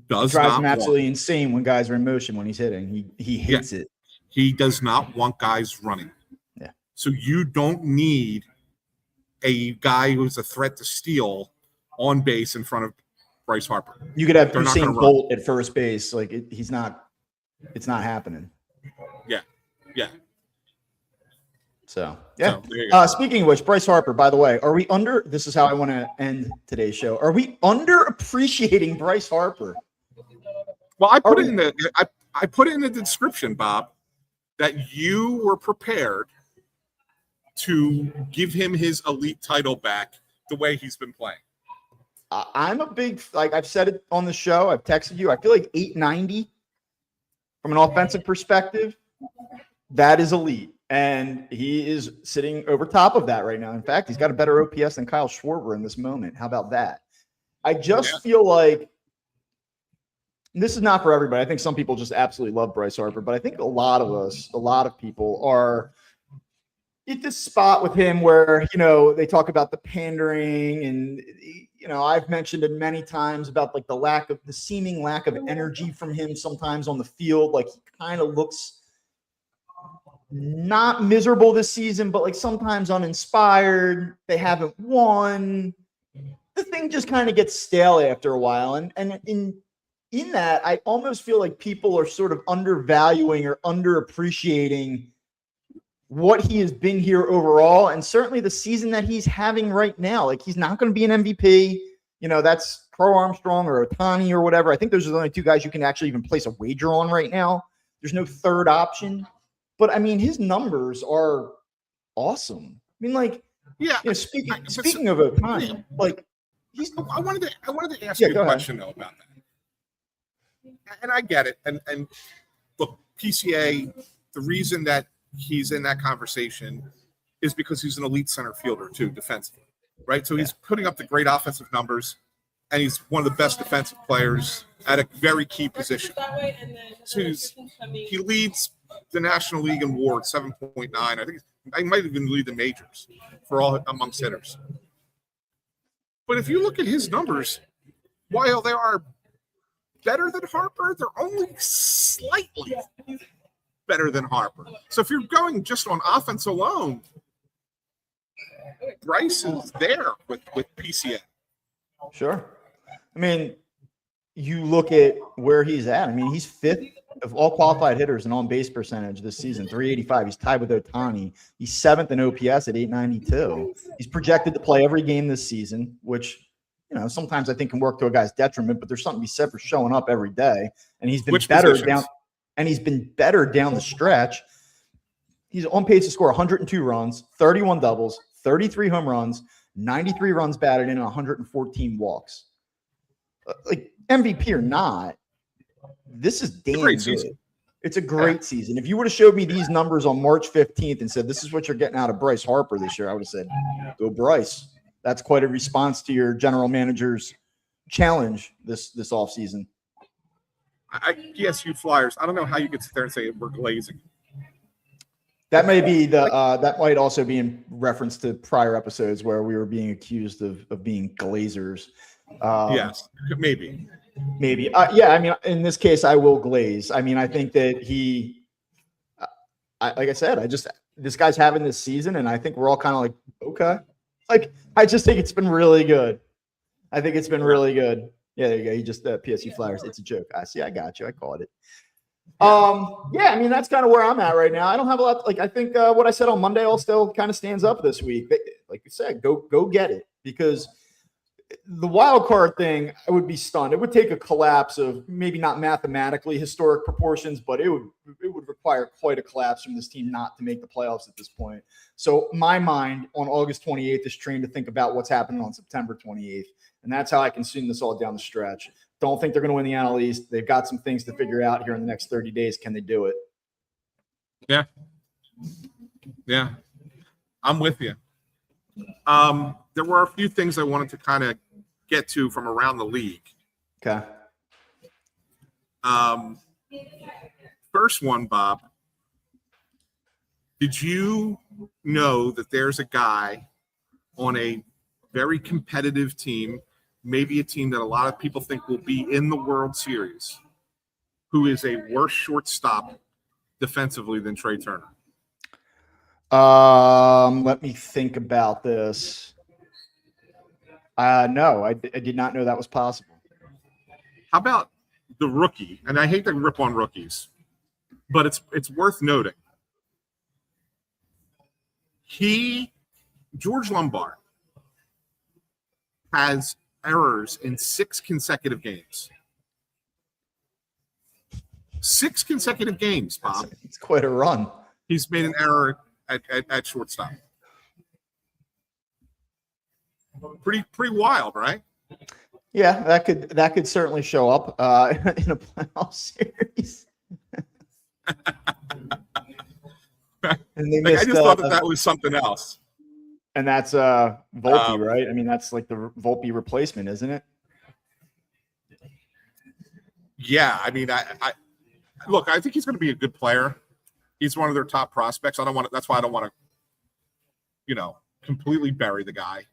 drives him absolutely insane when guys are in motion when he's hitting. He hates it. He does not want guys running. Yeah. So you don't need a guy who's a threat to steal on base in front of Bryce Harper. You could have Usain Bolt at first base. Like it's not happening. Yeah. Yeah. So, yeah. Speaking of which, Bryce Harper, by the way, this is how I want to end today's show. Are we underappreciating Bryce Harper? Well, I put it in the description, Bob, that you were prepared to give him his elite title back the way he's been playing. I'm a big, like I've said it on the show, I've texted you, I feel like 890 from an offensive perspective, that is elite. And he is sitting over top of that right now. In fact, he's got a better OPS than Kyle Schwarber in this moment. How about that? I just feel like this is not for everybody. I think some people just absolutely love Bryce Harper, but I think a lot of people are at this spot with him where, they talk about the pandering and, I've mentioned it many times about like the seeming lack of energy from him sometimes on the field. Like he kind of looks not miserable this season, but like sometimes uninspired. They haven't won. The thing just kind of gets stale after a while. And in that, I almost feel like people are sort of undervaluing or underappreciating what he has been here overall, and certainly the season that he's having right now. Like he's not going to be an MVP. That's Crow Armstrong or Ohtani or whatever. I think those are the only 2 guys you can actually even place a wager on right now. There's no third option. But I mean, his numbers are awesome. I mean, like, speaking of Ohtani, like I wanted to ask you a question though about that. And I get it. And look, PCA, the reason that he's in that conversation is because he's an elite center fielder too, defensively, right? So he's putting up the great offensive numbers, and he's one of the best defensive players at a very key position. So he leads the National League in WAR 7.9. I think I might even lead the majors for all amongst hitters. But if you look at his numbers, while they are better than Harper, they're only slightly better than Harper. So if you're going just on offense alone, Bryce is there with PCA. Sure. I mean, you look at where he's at. I mean, he's 5th of all qualified hitters in on-base percentage this season, 385. He's tied with Ohtani. He's 7th in OPS at 892. He's projected to play every game this season, which, sometimes I think can work to a guy's detriment, but there's something to be said for showing up every day. And he's been better down the stretch. He's on pace to score 102 runs, 31 doubles, 33 home runs, 93 runs batted in, and 114 walks. Like MVP or not, this is damn good. Season. It's a great season. If you would have showed me these numbers on March 15th and said, this is what you're getting out of Bryce Harper this year, I would have said, go Bryce. That's quite a response to your general manager's challenge this offseason. Yes, you Flyers. I don't know how you could sit there and say we're glazing. That may be that might also be in reference to prior episodes where we were being accused of being glazers. Yes, maybe. Maybe. Yeah, I mean, in this case, I will glaze. I mean, I think that like I said, this guy's having this season, and I think we're all kind of like, okay. Like, I just think it's been really good. I think it's been really good. Yeah, there you go. He just PSU Flyers. It's a joke. I got you. I called it. Yeah, I mean, that's kind of where I'm at right now. I don't have a lot. Like, I think what I said on Monday all still kind of stands up this week. Like you said, go get it, because the wild card thing, I would be stunned. It would take a collapse of maybe not mathematically historic proportions, but it would require quite a collapse from this team not to make the playoffs at this point. So my mind on August 28th is trained to think about what's happening on September 28th. And that's how I consume this all down the stretch. Don't think they're going to win the NL East. They've got some things to figure out here in the next 30 days. Can they do it? Yeah. Yeah. I'm with you. There were a few things I wanted to kind of get to from around the league. Okay. First one, Bob. Did you know that there's a guy on a very competitive team, maybe a team that a lot of people think will be in the World Series, who is a worse shortstop defensively than Trea Turner? Let me think about this. No, I did not know that was possible. How about the rookie? And I hate to rip on rookies, but it's worth noting. George Lombard has errors in 6 consecutive games. 6 consecutive games, Bob. It's quite a run. He's made an error at shortstop. Pretty wild, right? Yeah, that could certainly show up in a playoff series. And they missed, I just thought that was something else. And that's Volpe, right? I mean, that's like the Volpe replacement, isn't it? Yeah, I mean, I look, I think he's going to be a good player. He's one of their top prospects. That's why I don't want to, completely bury the guy.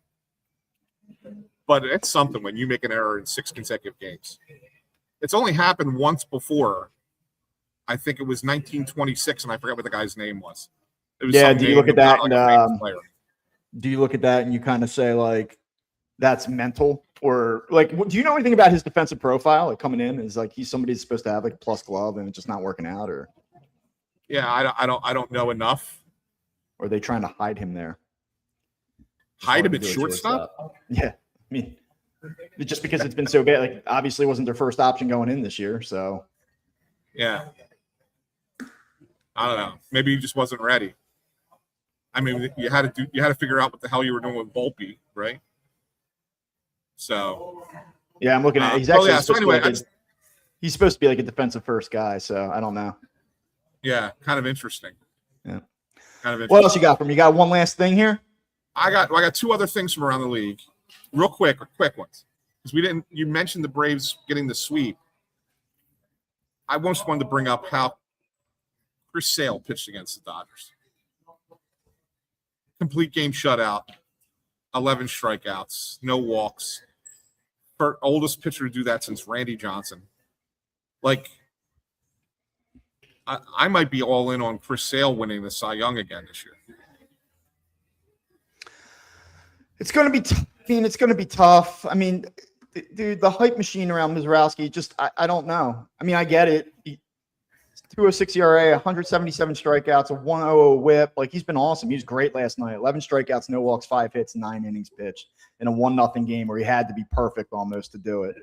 But it's something when you make an error in 6 consecutive games. It's only happened once before. I think it was 1926, and I forget what the guy's name was. It was do you look at that do you look at that and you kind of say, like, that's mental? Or, like, do you know anything about his defensive profile? Like, coming in is like he's somebody who's supposed to have like a plus glove and it's just not working out, or? Yeah, I don't know enough. Or are they trying to hide him there? Hide him at shortstop? Yeah, I mean, just because it's been so bad, like, obviously wasn't their first option going in this year, so. Yeah. I don't know. Maybe he just wasn't ready. I mean, you had to figure out what the hell you were doing with Volpe, right? So. Yeah, I'm looking at. He's actually. So anyway, he's supposed to be like a defensive first guy, so I don't know. Yeah, kind of interesting. Yeah. Kind of interesting. What else you got from me? You got one last thing here? I got 2 other things from around the league, real quick ones, because you mentioned the Braves getting the sweep. I just wanted to bring up how Chris Sale pitched against the Dodgers. Complete game shutout, 11 strikeouts, no walks. Oldest pitcher to do that since Randy Johnson. Like, I might be all in on Chris Sale winning the Cy Young again this year. It's going to be it's going to be tough. I mean, dude, the hype machine around Mizrowski, just I don't know. I mean, I get it. 2.06 ERA, 177 strikeouts, a 1.00 WHIP. Like, he's been awesome. He was great last night. 11 strikeouts, no walks, 5 hits, 9 innings pitched in a 1-0 game where he had to be perfect almost to do it.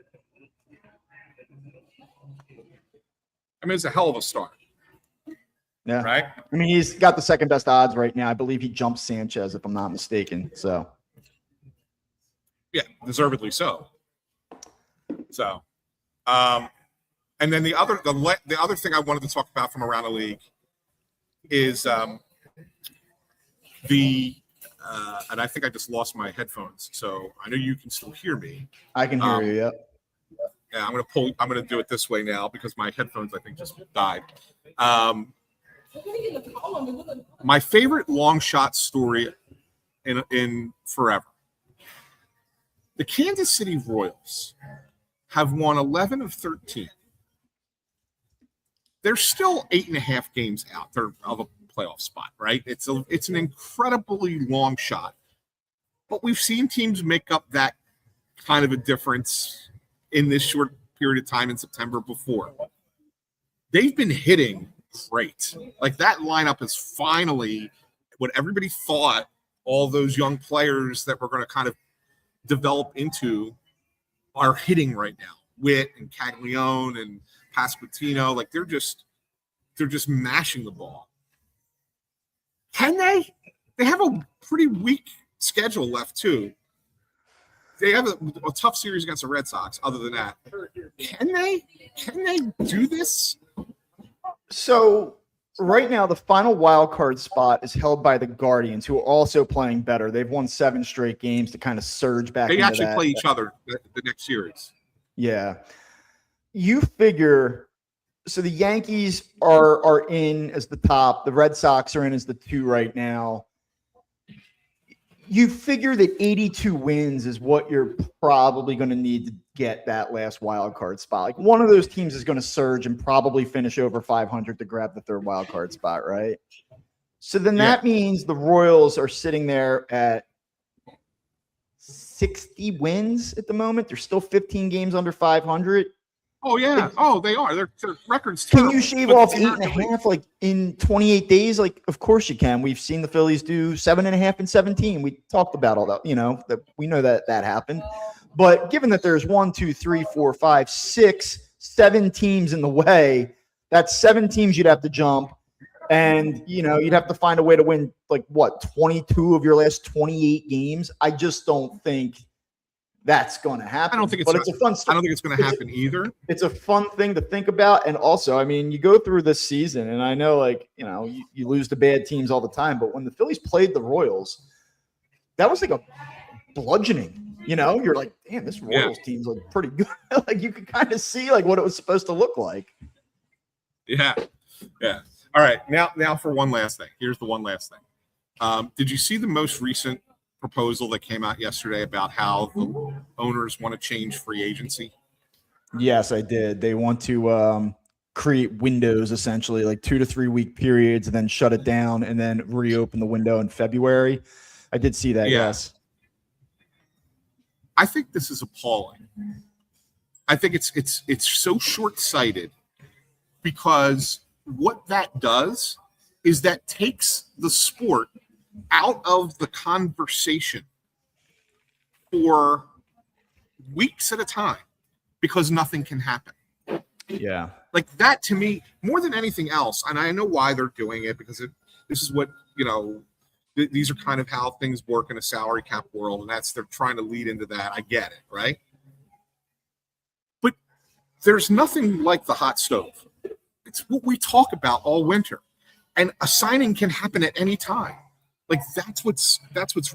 I mean, it's a hell of a start. Yeah. Right? I mean, he's got the second best odds right now. I believe he jumps Sanchez, if I'm not mistaken. So. Yeah, deservedly so. So, and then the other thing I wanted to talk about from around the league is and I think I just lost my headphones, so I know you can still hear me. I can hear you. Yep. Yeah, I'm gonna do it this way now because my headphones, I think, just died. My favorite long shot story in forever The Kansas City Royals have won 11 of 13. They're still 8.5 games out of a playoff spot, right? It's an incredibly long shot. But we've seen teams make up that kind of a difference in this short period of time in September before. They've been hitting great. Like, that lineup is finally what everybody thought all those young players that we're going to kind of develop into are hitting right now. Witt and Caglione and Pasquantino, like they're just mashing the ball. Can they? They have a pretty weak schedule left too. They have a tough series against the Red Sox. Other than that, can they do this? So right now, the final wild card spot is held by the Guardians, who are also playing better. They've won 7 straight games to kind of surge back. They actually play each other the next series. Yeah, you figure. So the Yankees are in as the top. The Red Sox are in as the 2 right now. You figure that 82 wins is what you're probably going to need to get that last wild card spot. Like, one of those teams is going to surge and probably finish over 500 to grab the 3rd wild card spot, right? So then that means the Royals are sitting there at 60 wins at the moment. They're still 15 games under 500. Oh, yeah. They are. Their record's Can terrible. you shave off 8.5 like in 28 days? Like, of course you can. We've seen the Phillies do 7.5 and 17. We talked about all that, that we know that happened. But given that there's 1, 2, 3, 4, 5, 6, 7 teams in the way, that's 7 teams you'd have to jump. And, you'd have to find a way to win, 22 of your last 28 games. I just don't think that's going to happen. I don't think it's a fun I don't think it's going to happen either. It's a fun thing to think about. And also, you go through this season, and I know, you lose to bad teams all the time. But when the Phillies played the Royals, that was like a bludgeoning. You're like, damn, this Royals team's like pretty good. Like, you could kind of see what it was supposed to look like. Yeah. All right. Now for one last thing. Here's the one last thing. Did you see the most recent proposal that came out yesterday about how the owners want to change free agency? Yes, I did. They want to create windows, essentially, like 2 to 3 week periods, and then shut it down and then reopen the window in February. I did see that. Yeah. Yes. I think this is appalling. I think it's so short-sighted, because what that does is that takes the sport out of the conversation for weeks at a time, because nothing can happen. Yeah. Like, that to me, more than anything else, and I know why they're doing it, because this is what, these are kind of how things work in a salary cap world, and they're trying to lead into that. I get it, right? But there's nothing like the hot stove. It's what we talk about all winter, and a signing can happen at any time. Like, that's what's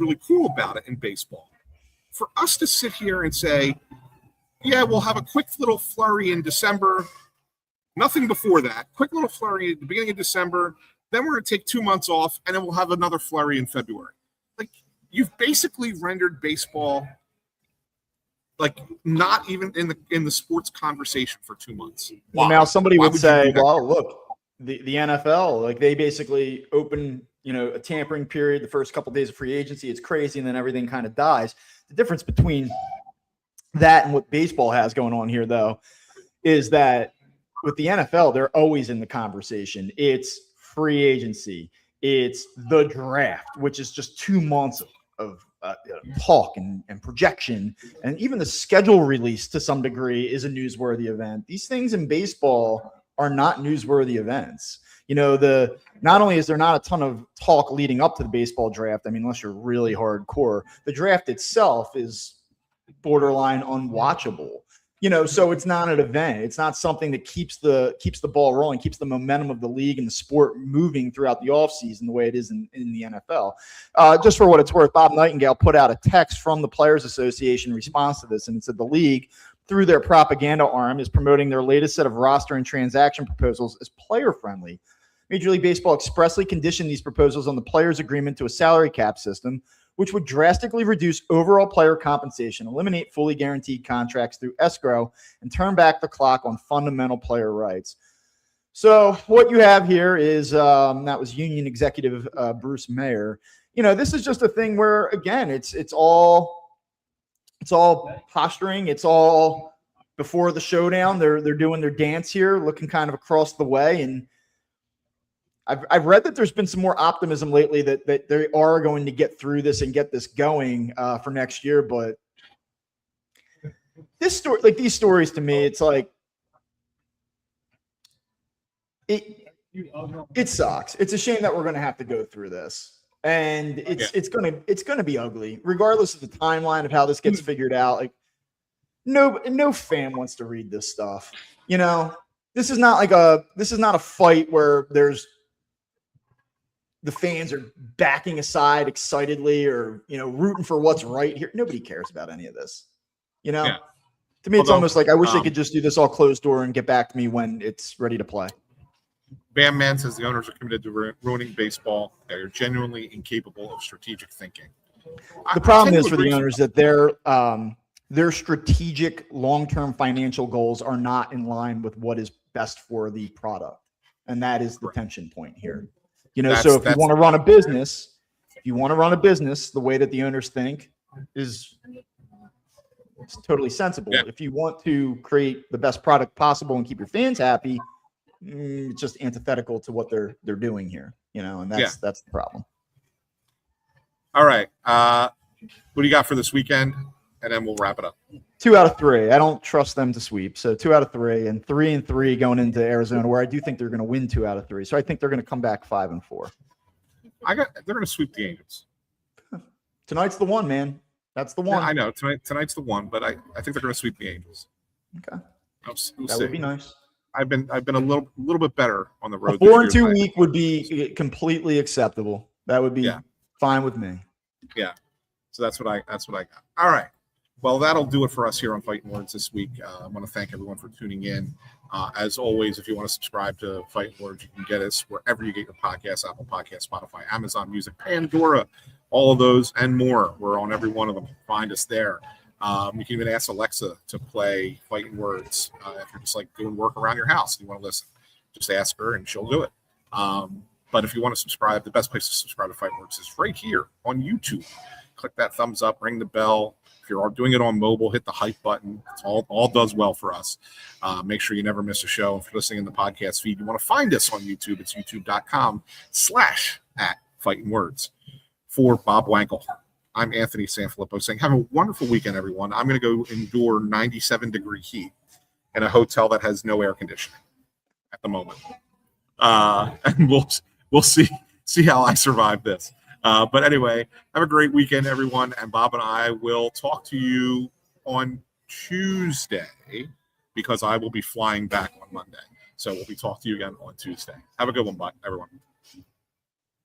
really cool about it in baseball. For us to sit here and say, yeah, we'll have a quick little flurry in December, nothing before that, quick little flurry at the beginning of December, then we're going to take 2 months off, and then we'll have another flurry in February. Like, you've basically rendered baseball not even in the sports conversation for 2 months. Well, now somebody would say, well, look, the NFL, they basically open, a tampering period the first couple of days of free agency. It's crazy, and then everything kind of dies. The difference between that and what baseball has going on here, though, is that with the NFL, they're always in the conversation. It's free agency. It's the draft, which is just 2 months of talk and projection. And even the schedule release to some degree is a newsworthy event. These things in baseball are not newsworthy events. Not only is there not a ton of talk leading up to the baseball draft, unless you're really hardcore, the draft itself is borderline unwatchable. So it's not an event. It's not something that keeps the ball rolling, keeps the momentum of the league and the sport moving throughout the offseason the way it is in the NFL. Just for what it's worth, Bob Nightingale put out a text from the Players Association in response to this, and it said the league, through their propaganda arm, is promoting their latest set of roster and transaction proposals as player-friendly. Major League Baseball expressly conditioned these proposals on the players' agreement to a salary cap system, which would drastically reduce overall player compensation, eliminate fully guaranteed contracts through escrow, and turn back the clock on fundamental player rights. So what you have here is that was union executive Bruce Mayer. This is just a thing where, again, it's all posturing. It's all before the showdown. They're doing their dance here, looking kind of across the way. And I've read that there's been some more optimism lately that they are going to get through this and get this going for next year. But this story, like these stories, to me, it's like it sucks. It's a shame that we're going to have to go through this. And it's gonna be ugly, regardless of the timeline of how this gets figured out. Like, no fan wants to read this stuff. This is not a fight where there's the fans are backing aside excitedly or rooting for what's right here. Nobody cares about any of this. To me, it's almost like I wish they could just do this all closed door and get back to me when it's ready to play. Bam Man says the owners are committed to ruining baseball. They are genuinely incapable of strategic thinking. The problem is for the owners that their strategic long-term financial goals are not in line with what is best for the product. And that is the tension point here. So if you want to run a business, the way that the owners think is it's totally sensible. Yeah. If you want to create the best product possible and keep your fans happy, it's just antithetical to what they're doing here, and that's the problem. All right. What do you got for this weekend? And then we'll wrap it up. 2 out of 3. I don't trust them to sweep. So 2 out of 3 and 3-3 going into Arizona, where I do think they're going to win 2 out of 3. So I think they're going to come back 5-4. They're going to sweep the Angels. Tonight's the one, man. That's the one. Yeah, I know. Tonight's the one, but I think they're going to sweep the Angels. Okay. We'll that would be nice. I've been a little bit better on the road. A 4-2 week would be completely acceptable. That would be fine with me. Yeah. So that's what I got. All right. Well, that'll do it for us here on Phightin Words this week. I want to thank everyone for tuning in. As always, if you want to subscribe to Phightin Words, you can get us wherever you get your podcasts: Apple Podcasts, Spotify, Amazon Music, Pandora, all of those and more. We're on every one of them. Find us there. You can even ask Alexa to play Phightin Words if you're just like doing work around your house and you want to listen. Just ask her and she'll do it. But if you want to subscribe, the best place to subscribe to Phightin Words is right here on YouTube. Click that thumbs up, ring the bell. If you're doing it on mobile, hit the hype button. It's all does well for us. Make sure you never miss a show. If you're listening in the podcast feed, you want to find us on YouTube. It's youtube.com/@Phightin Words. For Bob Wankel, I'm Anthony Sanfilippo saying have a wonderful weekend, everyone. I'm going to go endure 97-degree heat in a hotel that has no air conditioning at the moment. And we'll see how I survive this. But anyway, have a great weekend, everyone. And Bob and I will talk to you on Tuesday because I will be flying back on Monday. So we'll be talking to you again on Tuesday. Have a good one, everyone.